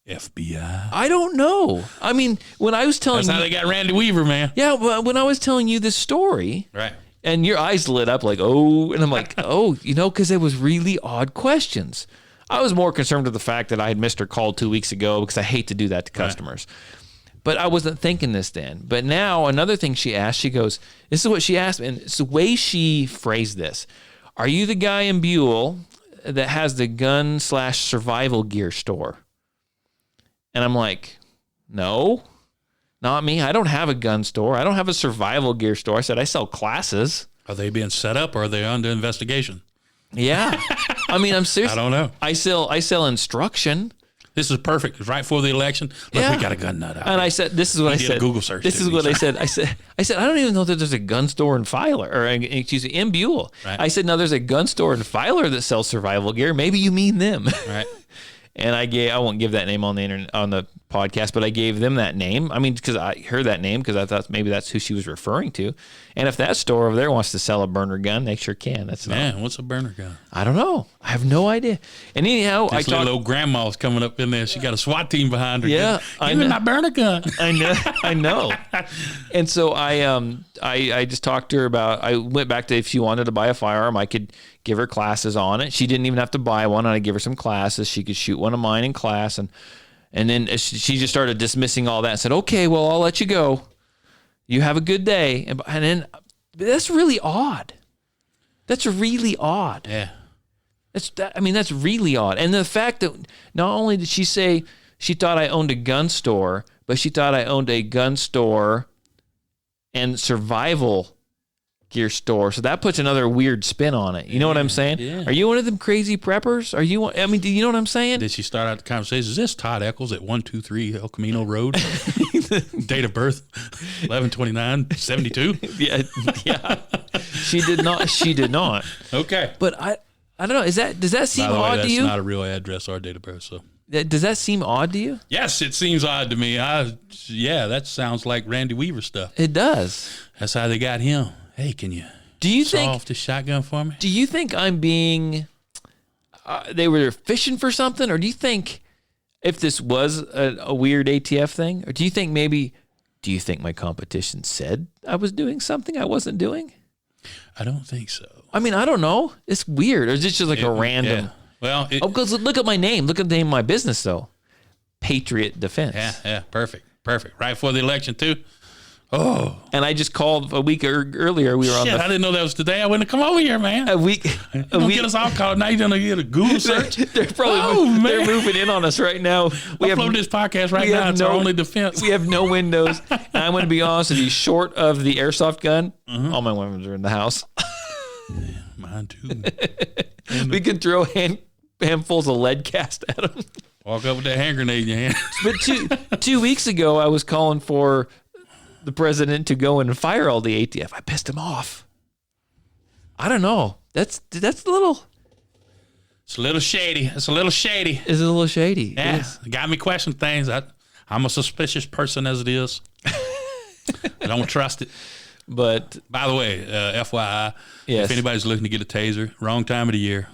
FBI? I don't know. I mean, when I was telling That's how they got Randy Weaver, man. Yeah, well, when I was telling you this story, right, and your eyes lit up and I'm like, because it was really odd questions. I was more concerned with the fact that I had missed her call 2 weeks ago because I hate to do that to customers. Right. But I wasn't thinking this then. But now another thing she asked, she goes, this is what she asked me, and it's the way she phrased this. Are you the guy in Buell that has the gun/survival gear store? And I'm like, no, not me. I don't have a gun store. I don't have a survival gear store. I said, I sell classes. Are they being set up or are they under investigation? Yeah. I mean, I'm serious. I don't know. I sell instruction. This is perfect. It's right before the election. Look, we got a gun nut out. And I said, this is what I said. A Google search. This is what I said. I said, I don't even know that there's a gun store in Filer, or excuse me, in Buell. Right. I said, no, there's a gun store in Filer that sells survival gear. Maybe you mean them. Right. And I won't give that name on the internet, on the podcast, but I gave them that name. I mean, because I heard that name because I thought maybe that's who she was referring to. And if that store over there wants to sell a burner gun, they sure can. What's a burner gun? I don't know. I have no idea. And anyhow, this little old grandma's coming up in there. She got a SWAT team behind her. Yeah, give me my burner gun. I know. And so I just talked to her about. I went back to if she wanted to buy a firearm, I could give her classes on it. She didn't even have to buy one. And I give her some classes. She could shoot one of mine in class, and then she just started dismissing all that and said, "Okay, well, I'll let you go." You have a good day. And then that's really odd. That's really odd. Yeah. That's really odd. And the fact that not only did she say she thought I owned a gun store, but she thought I owned a gun store and survival gear store. So that puts another weird spin on it. You know what I'm saying? Yeah. Are you one of them crazy preppers? Do you know what I'm saying? Did she start out the conversation? Is this Todd Eccles at 123 El Camino Road? Date of birth 11/29/72. Yeah. She did not. Okay. But I don't know. Does that seem By the way, odd to you? that's not a real address or date of birth. So Does that seem odd to you? yes, it seems odd to me. That sounds like Randy Weaver stuff. It does. That's how they got him. Hey, can you saw off the shotgun for me? Do you think I'm being? They were fishing for something, or do you think if this was a weird ATF thing, or do you think my competition said I was doing something I wasn't doing? I don't think so. I mean, I don't know. It's weird. Or is it just like a random? Yeah. Well, Because look at my name. Look at the name of my business, though. Patriot Defense. yeah, perfect. Right before the election too. Oh, And I just called a week earlier. We were on shit! I didn't know that was today. I wouldn't come over here, man. a week. Get us all caught. Now you're gonna get a Google search. They're probably they're moving in on us right now. We Upload this podcast right now. It's our only defense. We have no windows. And I'm going to be honest with you. Short of the airsoft gun, all my weapons are in the house. Mine too. We could throw handfuls of lead cast at them. Walk up with that hand grenade in your hand. But 2 weeks ago, I was calling for the president to go in and fire all the ATF. I pissed him off. I don't know. That's a little. It's a little shady. Is it a little shady? Yeah, got me questioning things. I'm a suspicious person as it is. I don't trust it. But By the way, FYI, Yes. if anybody's looking to get a taser, wrong time of the year.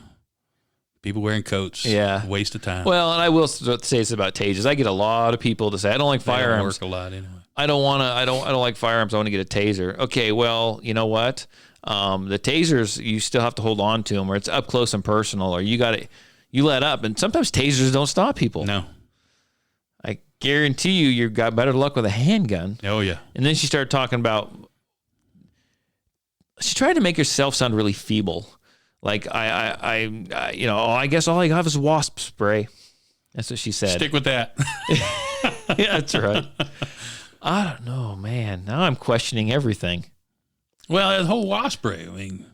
People wearing coats. Yeah. Waste of time. well, and I will say this about tasers. I get a lot of people to say I don't like They don't firearms. work a lot anyway. I don't like firearms. I want to get a taser. Okay, well, you know what? The tasers, you still have to hold on to them, or it's up close and personal, or you let up. And sometimes tasers don't stop people. No. I guarantee you got better luck with a handgun. Oh, yeah. And then she started talking about, she tried to make herself sound really feeble. Like, I guess all I have is wasp spray. That's what she said. Stick with that. Yeah, that's right. I don't know, man. Now I'm questioning everything. Well, that whole wasp spray, I mean,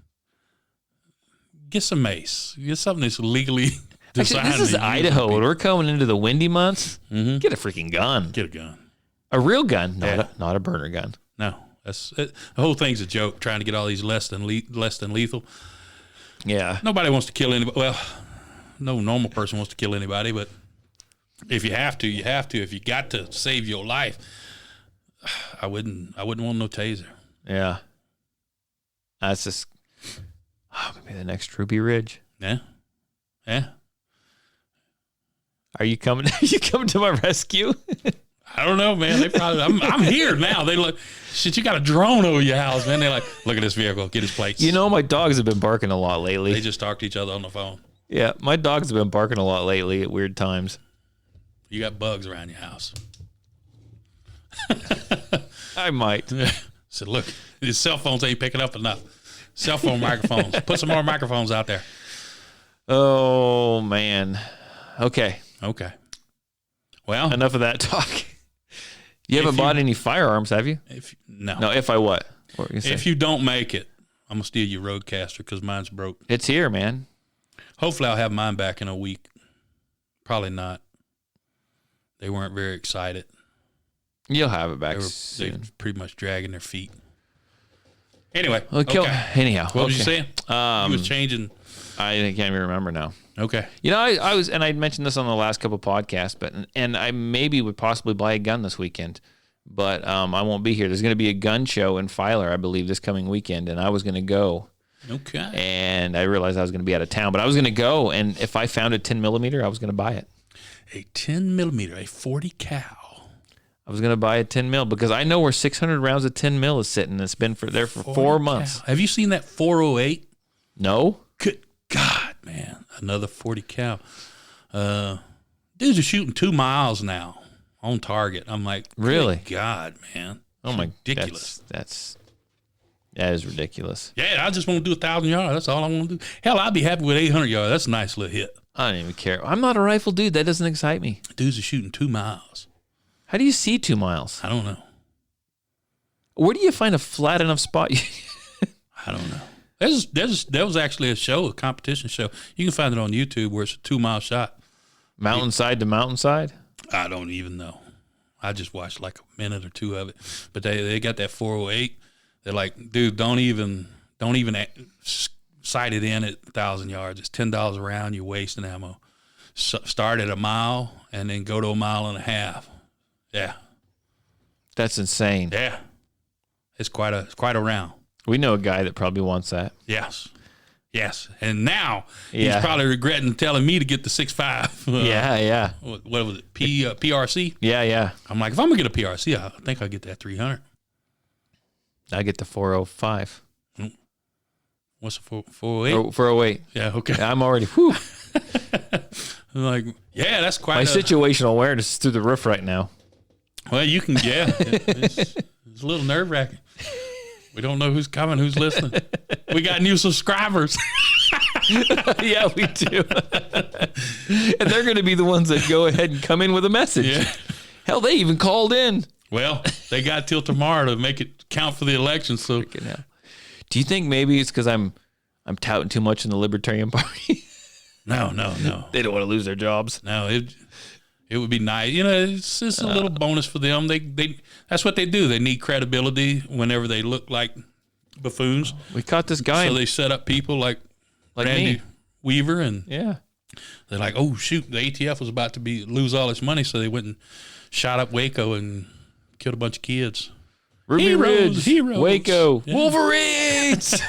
get some mace. Get something that's legally Actually, designed. this is to use Idaho. on When people. we're coming into the windy months, get a freaking gun. Get a gun. A real gun, Yeah. not a burner gun. No, that's it. The whole thing's a joke. Trying to get all these less than lethal. Yeah. Nobody wants to kill anybody. Well, no normal person wants to kill anybody, but if you have to, you have to. If you got to save your life, I wouldn't want no taser. Yeah. That's just maybe the next Ruby Ridge. Yeah, yeah. Are you coming? Are you coming to my rescue? I don't know, man. They probably. I'm here now. They look. Shit, you got a drone over your house, man. They're like, look at this vehicle. Get his plates. You know, my dogs have been barking a lot lately. They just talk to each other on the phone. Yeah, my dogs have been barking a lot lately at weird times. You got bugs around your house. I might. So look, his cell phones ain't picking up enough. Cell phone microphones. Put some more microphones out there. Oh man. Okay. Okay. Well, Enough of that talk. You haven't bought any firearms, have you? No. If I what? What were you gonna say? If you don't make it, I'm gonna steal your Roadcaster because mine's broke. It's here, man. Hopefully, I'll have mine back in a week. Probably not. They weren't very excited. You'll have it back They soon. were pretty much dragging their feet. Anyway, Okay. okay. Anyhow, What was you okay. saying? You was changing. I can't even remember now. Okay. You know, I was, and I mentioned this on the last couple of podcasts, and I maybe would possibly buy a gun this weekend, but I won't be here. There's going to be a gun show in Filer, I believe, this coming weekend, and I was going to go. Okay. And I realized I was going to be out of town, but I was going to go, and if I found a 10 millimeter, I was going to buy it. A 10 millimeter, a 40 cal. I was going to buy a 10 mil because I know where 600 rounds of 10 mil is sitting. It's been there for 4 months. Cal. Have you seen that 408? No? Good God, man. Another 40 cal. Dudes are shooting 2 miles now on target. I'm like, Really? good God, man. Oh my, ridiculous. That is ridiculous. Yeah, I just want to do 1,000 yards. That's all I want to do. Hell, I'd be happy with 800 yards. That's a nice little hit. I don't even care. I'm not a rifle dude. That doesn't excite me. Dudes are shooting 2 miles. How do you see 2 miles? I don't know. Where do you find a flat enough spot? I don't know. There was actually a competition show. You can find it on YouTube where it's a 2-mile shot. Mountainside to mountainside? I don't even know. I just watched like a minute or 2 of it. But they got that 408. They're like, dude, don't even sight it in at 1,000 yards. It's $10 a round. You're wasting ammo. Start at a mile and then go to a mile and a half. Yeah, That's insane. yeah. It's quite a round. We know a guy that probably wants that. Yes. And now Yeah. he's probably regretting telling me to get the 6.5. Yeah. What was it? PRC? Yeah. I'm like, if I'm going to get a PRC, I think I'll get that 300. I get the 405. What's the 408? Or 408. Yeah, okay. I'm already, whew. I'm like, yeah, that's quite My a... situational awareness is through the roof right now. Well, you can, yeah. It's a little nerve-wracking. We don't know who's coming, who's listening. We got new subscribers. Yeah, we do. And they're going to be the ones that go ahead and come in with a message. Yeah. Hell, they even called in. Well, they got till tomorrow to make it count for the election. So, Do you think maybe it's because I'm touting too much in the Libertarian Party? no. They don't want to lose their jobs. No, it would be nice. You know, it's just a little bonus for them. They that's what they do. They need credibility whenever they look like buffoons. We caught this guy. So they set up people like Randy me. Weaver, and Yeah. they're like, oh shoot, the ATF was about to lose all its money, so they went and shot up Waco and killed a bunch of kids. Ruby Heroes, Ridge, heroes. Waco, Yeah. Wolverines.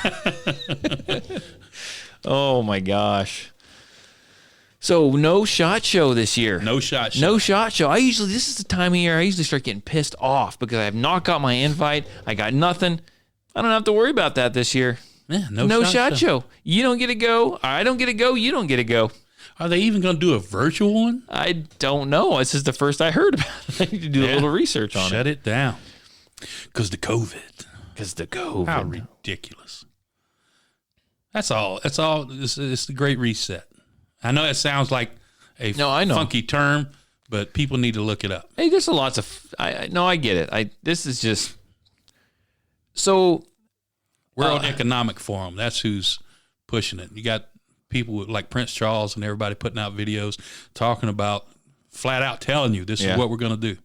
Oh my gosh. So no SHOT Show this year. No shot. No SHOT Show. This is the time of year I usually start getting pissed off because I have not got my invite. I got nothing. I don't have to worry about that this year. Yeah, No SHOT Show. You don't get to go. I don't get to go. You don't get to go. Are they even going to do a virtual one? I don't know. This is the first I heard about it. I need to do a little research on it. Shut it down. Because the COVID. Because the COVID. How ridiculous. That's all. It's the great reset. I know that sounds like a I know. funky term, but people need to look it up. Hey, there's lots of. I get it. This is just. So. World Economic Forum. That's who's pushing it. You got people like Prince Charles and everybody putting out videos talking about, flat out telling you this is what we're going to do.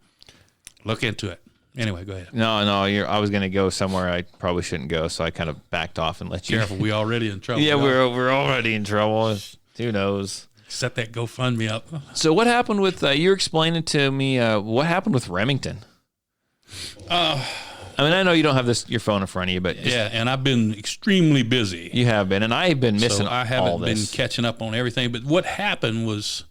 Look into it. Anyway, go ahead. No. I was going to go somewhere I probably shouldn't go, so I kind of backed off and let you. Careful, we already in trouble. Yeah, we're already in trouble. Who knows? Set that GoFundMe up. So what happened with? You were explaining to me what happened with Remington. I mean, I know you don't have your phone in front of you, but Yeah, and I've been extremely busy. you have been, and I've been missing So I all haven't been this. catching up on everything. But what happened was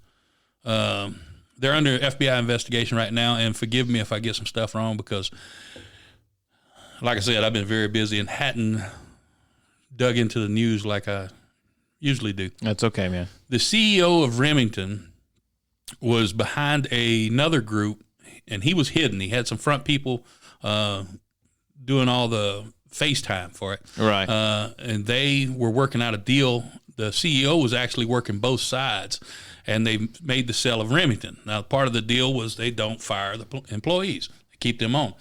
they're under FBI investigation right now, and forgive me if I get some stuff wrong because, like I said, I've been very busy and hadn't dug into the news like I usually do. That's okay, man. The CEO of Remington was behind another group, and he was hidden. He had some front people doing all the FaceTime for it. Right. And they were working out a deal. The CEO was actually working both sides, and they made the sale of Remington. Now, part of the deal was they don't fire the employees. They keep them on.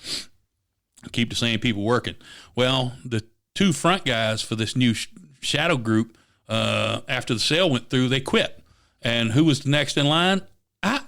Keep the same people working. Well, the two front guys for this new shadow group, after the sale went through, they quit. And who was the next in line?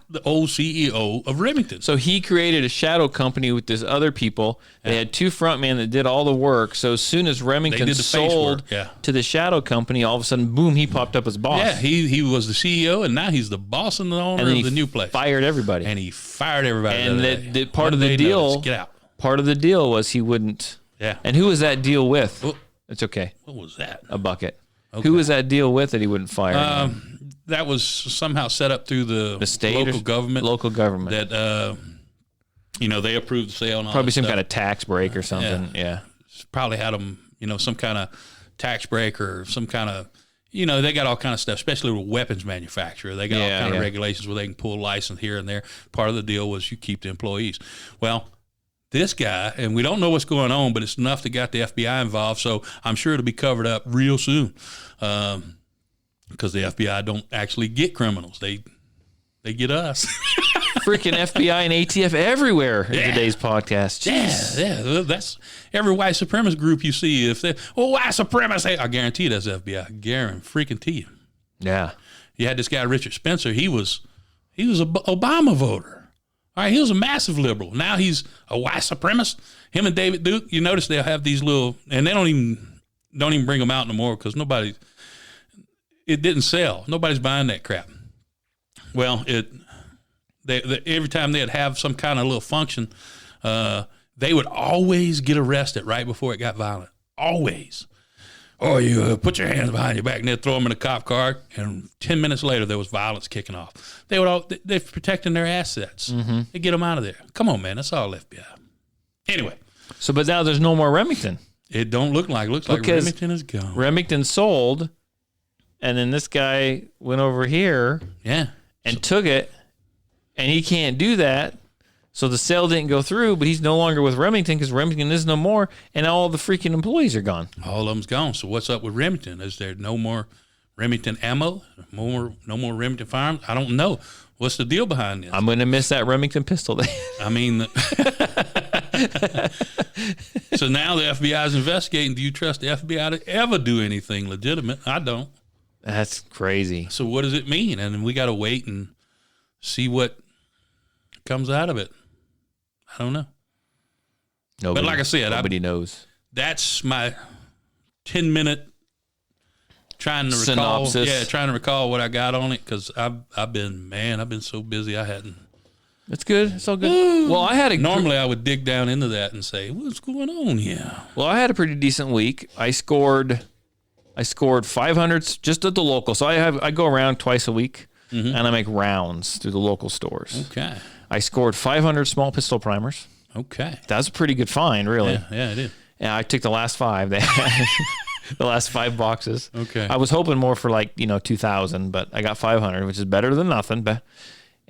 The old CEO of Remington. So he created a shadow company with this other people. They had two front men that did all the work. So as soon as Remington did the face sold work, to the shadow company, all of a sudden, boom, he popped up as boss. Yeah, he was the CEO, and now he's the boss and the owner and then of the new place. Fired everybody. And he fired everybody. And the other day. part of One the day deal, notice. Get out. part of the deal was he wouldn't. Yeah. And who was that deal with? Oh. It's okay. What was that? A bucket. Okay. Who was that deal with that he wouldn't fire? anyone? That was somehow set up through the state local or government. Local government. That they approved the sale and all Probably that some stuff. kind of tax break or something. Yeah. Probably had them, some kind of tax break or some kind of, they got all kind of stuff, especially with weapons manufacturer. They got all kind of regulations where they can pull license here and there. Part of the deal was you keep the employees. Well, this guy, and we don't know what's going on, but it's enough that got the FBI involved. So I'm sure it'll be covered up real soon, because the FBI don't actually get criminals; they get us. Freaking FBI and ATF everywhere in today's podcast. Jeez. Yeah. That's every white supremacist group you see. If they, white supremacists, I guarantee that's FBI. I guarantee you. Yeah. You had this guy Richard Spencer. He was a Obama voter. All right, he was a massive liberal. Now he's a white supremacist. Him and David Duke. You notice they'll have these little, and they don't even bring them out no more because it didn't sell. Nobody's buying that crap. Well, every time they'd have some kind of little function, they would always get arrested right before it got violent. Always. Or you put your hands behind your back and they'd throw them in a cop car, and 10 minutes later there was violence kicking off. They're protecting their assets. Mm-hmm. They get them out of there. Come on, man. That's all FBI. Anyway. So, but now there's no more Remington. It don't look like. It looks like Remington is gone. Remington sold, and then this guy went over here and took it, and he can't do that. So the sale didn't go through, but he's no longer with Remington because Remington is no more, and all the freaking employees are gone. All of them's gone. So what's up with Remington? Is there no more Remington ammo? No more Remington firearms? I don't know. What's the deal behind this? I'm going to miss that Remington pistol. I mean, so now the FBI is investigating. Do you trust the FBI to ever do anything legitimate? I don't. That's crazy. So what does it mean? And we got to wait and see what comes out of it. I don't know. But like I said, nobody knows. That's my 10-minute trying to recall. Synopsis. Yeah, trying to recall what I got on it because I've been so busy I hadn't. It's good. It's all good. Well, normally I would dig down into that and say, what's going on here? Well, I had a pretty decent week. I scored 500s just at the local. So I go around twice a week, and I make rounds through the local stores. Okay. I scored 500 small pistol primers. Okay. That's a pretty good find, really. Yeah, it is. Yeah, I took the last 5. They had the last 5 boxes. Okay. I was hoping more for 2,000, but I got 500, which is better than nothing. But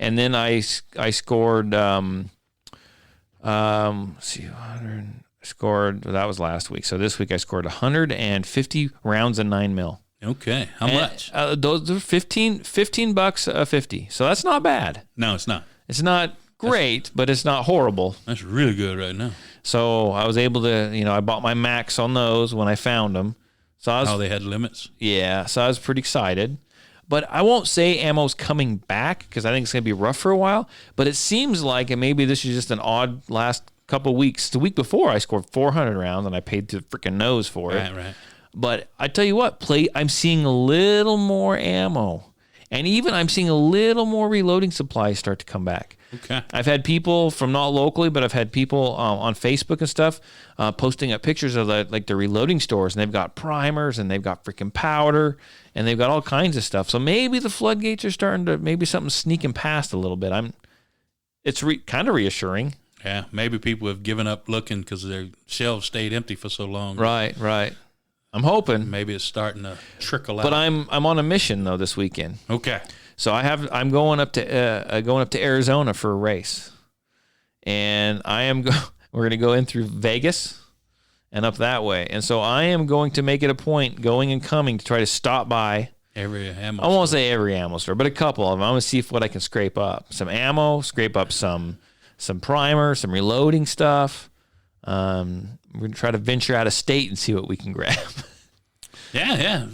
and then I scored 100. Scored, that was last week. So this week I scored 150 rounds of 9mm. Okay. How much? Those are $15 50. So that's not bad. No, it's not. It's not great, but it's not horrible. That's really good right now. So I was able to, I bought my max on those when I found them. So they had limits? Yeah. So I was pretty excited. But I won't say ammo's coming back because I think it's going to be rough for a while. But it seems like, and maybe this is just an odd last couple weeks. The week before I scored 400 rounds and I paid to the freaking nose for it. Right. But I tell you what, I'm seeing a little more ammo. And even I'm seeing a little more reloading supplies start to come back. Okay. I've had people from not locally, but I've had people on Facebook and stuff posting up pictures of the reloading stores, and they've got primers and they've got freaking powder and they've got all kinds of stuff. So maybe the floodgates are starting to, maybe something's sneaking past a little bit. It's kind of reassuring. Yeah, maybe people have given up looking because their shelves stayed empty for so long. Right. I'm hoping. Maybe it's starting to trickle out. But I'm on a mission though this weekend. Okay. So I'm going up to Arizona for a race, and we're going to go in through Vegas and up that way. And so I am going to make it a point going and coming to try to stop by every ammo. I won't say every ammo store, but a couple of them. I'm going to see what I can scrape up. Some ammo, scrape up some primer, some reloading stuff. We're going to try to venture out of state and see what we can grab. Yeah.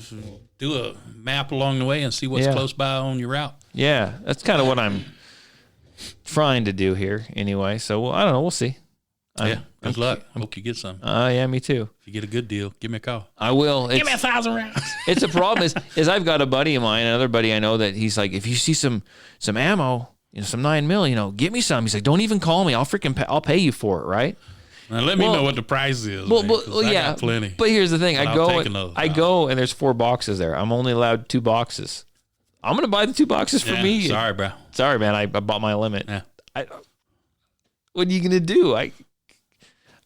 Do a map along the way and see what's close by on your route. Yeah, that's kind of what I'm trying to do here anyway. So, I don't know. We'll see. Good luck. I hope you get some. Yeah, me too. If you get a good deal, give me a call. I will. Give me 1,000 rounds. It's a problem is I've got a buddy of mine, another buddy I know that he's like, if you see some ammo, some 9mm, get me some. He's like, don't even call me. I'll pay you for it, right? Now let me know what the price is. Well, I yeah, got plenty. But here's the thing: I go and there's 4 boxes there. I'm only allowed 2 boxes. I'm gonna buy the 2 boxes for me. Sorry, bro. Sorry, man. I bought my limit. Yeah. What are you gonna do?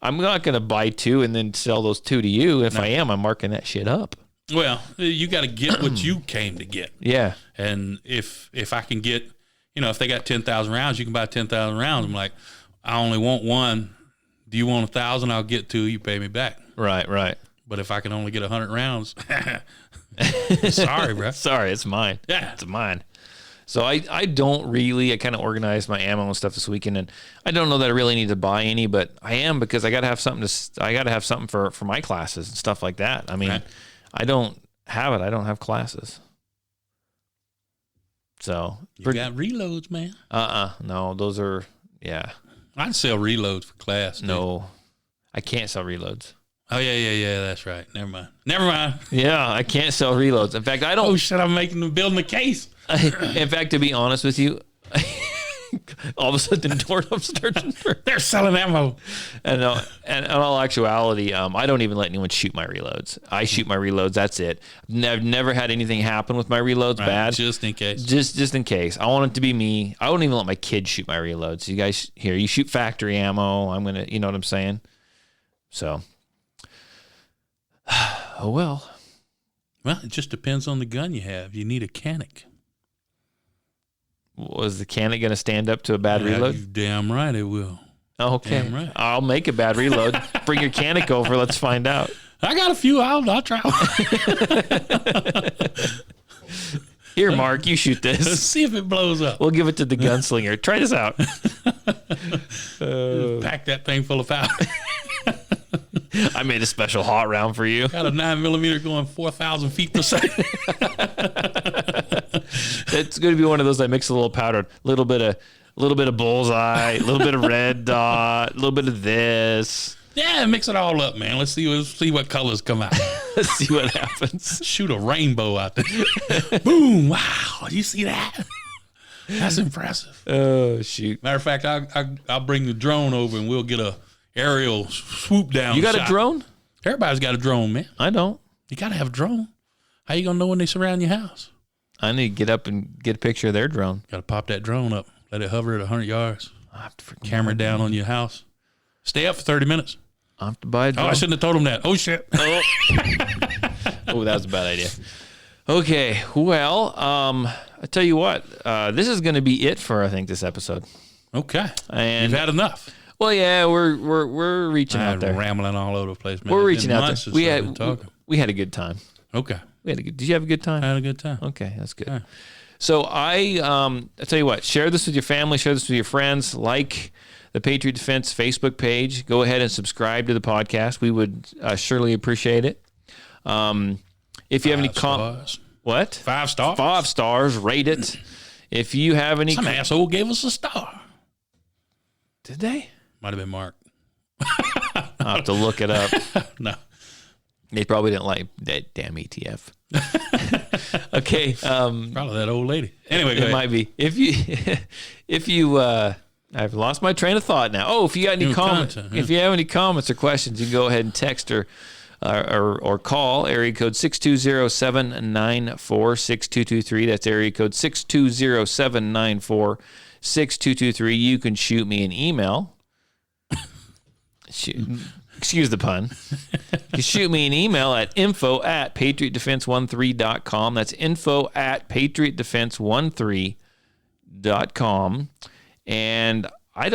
I'm not gonna buy 2 and then sell those 2 to you. If I am, I'm marking that shit up. Well, you got to get what you came to get. Yeah. And if I can get, if they got 10,000 rounds, you can buy 10,000 rounds. I'm like, I only want one. Do you want 1,000? I'll get 2. You pay me back. Right. But if I can only get 100 rounds, sorry, bro. Sorry, it's mine. Yeah. It's mine. So I don't really, I kind of organized my ammo and stuff this weekend, and I don't know that I really need to buy any, but I am, because I got to have something for my classes and stuff like that. I mean, Right. I don't have it. I don't have classes. So You got reloads, man. no, those are, yeah. I'd sell reloads for class. Dude. No, I can't sell reloads. Oh, yeah. That's right. Never mind. Yeah, I can't sell reloads. In fact, I don't. Oh, shit. I'm building a case. In fact, to be honest with you, all of a sudden the doorknob starts. They're selling ammo. And in all actuality, I don't even let anyone shoot my reloads. I shoot my reloads. That's it. I've never had anything happen with my reloads Right, bad. just in case. Just in case. I want it to be me. I wouldn't even let my kids shoot my reloads. You guys here, you shoot factory ammo. I'm gonna, you know what I'm saying? So, oh well. Well, it just depends on the gun you have. You need a canic. Was the Canic going to stand up to a bad reload? You damn right it will. Okay. Damn right. I'll make a bad reload. Bring your Canic over. Let's find out. I got a few. I'll try. Here, Mark, you shoot Let's this. see if it blows up. We'll give it to the gunslinger. Try this out. Pack that thing full of powder. I made a special hot round for you. Got a 9mm going 4,000 feet per second. It's going to be one of those I mix a little powder, a little bit of bullseye, a little bit of red dot, a little bit of this. Yeah, mix it all up, man. Let's see what colors come out. Let's see what happens. Shoot a rainbow out there. Boom! Wow, you see that? That's impressive. Oh shoot! Matter of fact, I'll bring the drone over and we'll get a aerial swoop down. You got shot. a drone? Everybody's got a drone, man. I don't. You got to have a drone. How you gonna know when they surround your house? I need to get up and get a picture of their drone. Got to pop that drone up. Let it hover at 100 yards. I have to Camera down on your house. Stay up for 30 minutes. I have to buy a Oh, drone. I shouldn't have told him that. Oh, shit. Oh, that was a bad idea. Okay, well, I tell you what, this is going to be it for I think this episode. Okay. And You've had enough. well, yeah, we're reaching out there. Rambling all over the place, man. We're It's reaching been out months there. since I've been talking. We had a good time. Okay. Did you have a good time? I had a good time. Okay, that's good. Yeah. So I tell you what, share this with your family, share this with your friends, like the Patriot Defense Facebook page. Go ahead and subscribe to the podcast. We would surely appreciate it. If you have any stars. what? 5 stars. 5 stars, rate it. If you have any, Some asshole gave us a star. did they? Might have been Mark. I'll have to look it up. No. They probably didn't like that damn ATF. Okay. Probably that old lady. Anyway, go It ahead. might be. If you I've lost my train of thought now. Oh, if you got any New comments, content, yeah. if you have any comments or questions, you can go ahead and text or call area code 620-794-6223. That's area code 620-794-6223. You can shoot me an email. Excuse the pun. You can shoot me an email at info@patriotdefense13.com. That's info@patriotdefense13.com. And I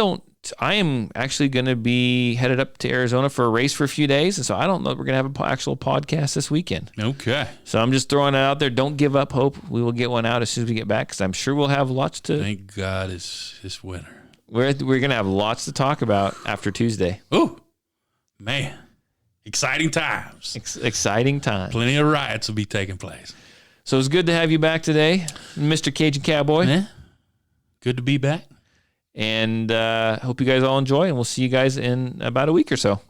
am actually going to be headed up to Arizona for a race for a few days. And so I don't know if we're going to have an actual podcast this weekend. Okay. So I'm just throwing it out there. Don't give up hope. We will get one out as soon as we get back because I'm sure we'll have lots to. Thank God it's winter. We're going to have lots to talk about after Tuesday. Ooh, man. Exciting times. Exciting time. Plenty of riots will be taking place. So it's good to have you back today, Mr. Cajun Cowboy. Yeah. Good to be back. And hope you guys all enjoy, and we'll see you guys in about a week or so.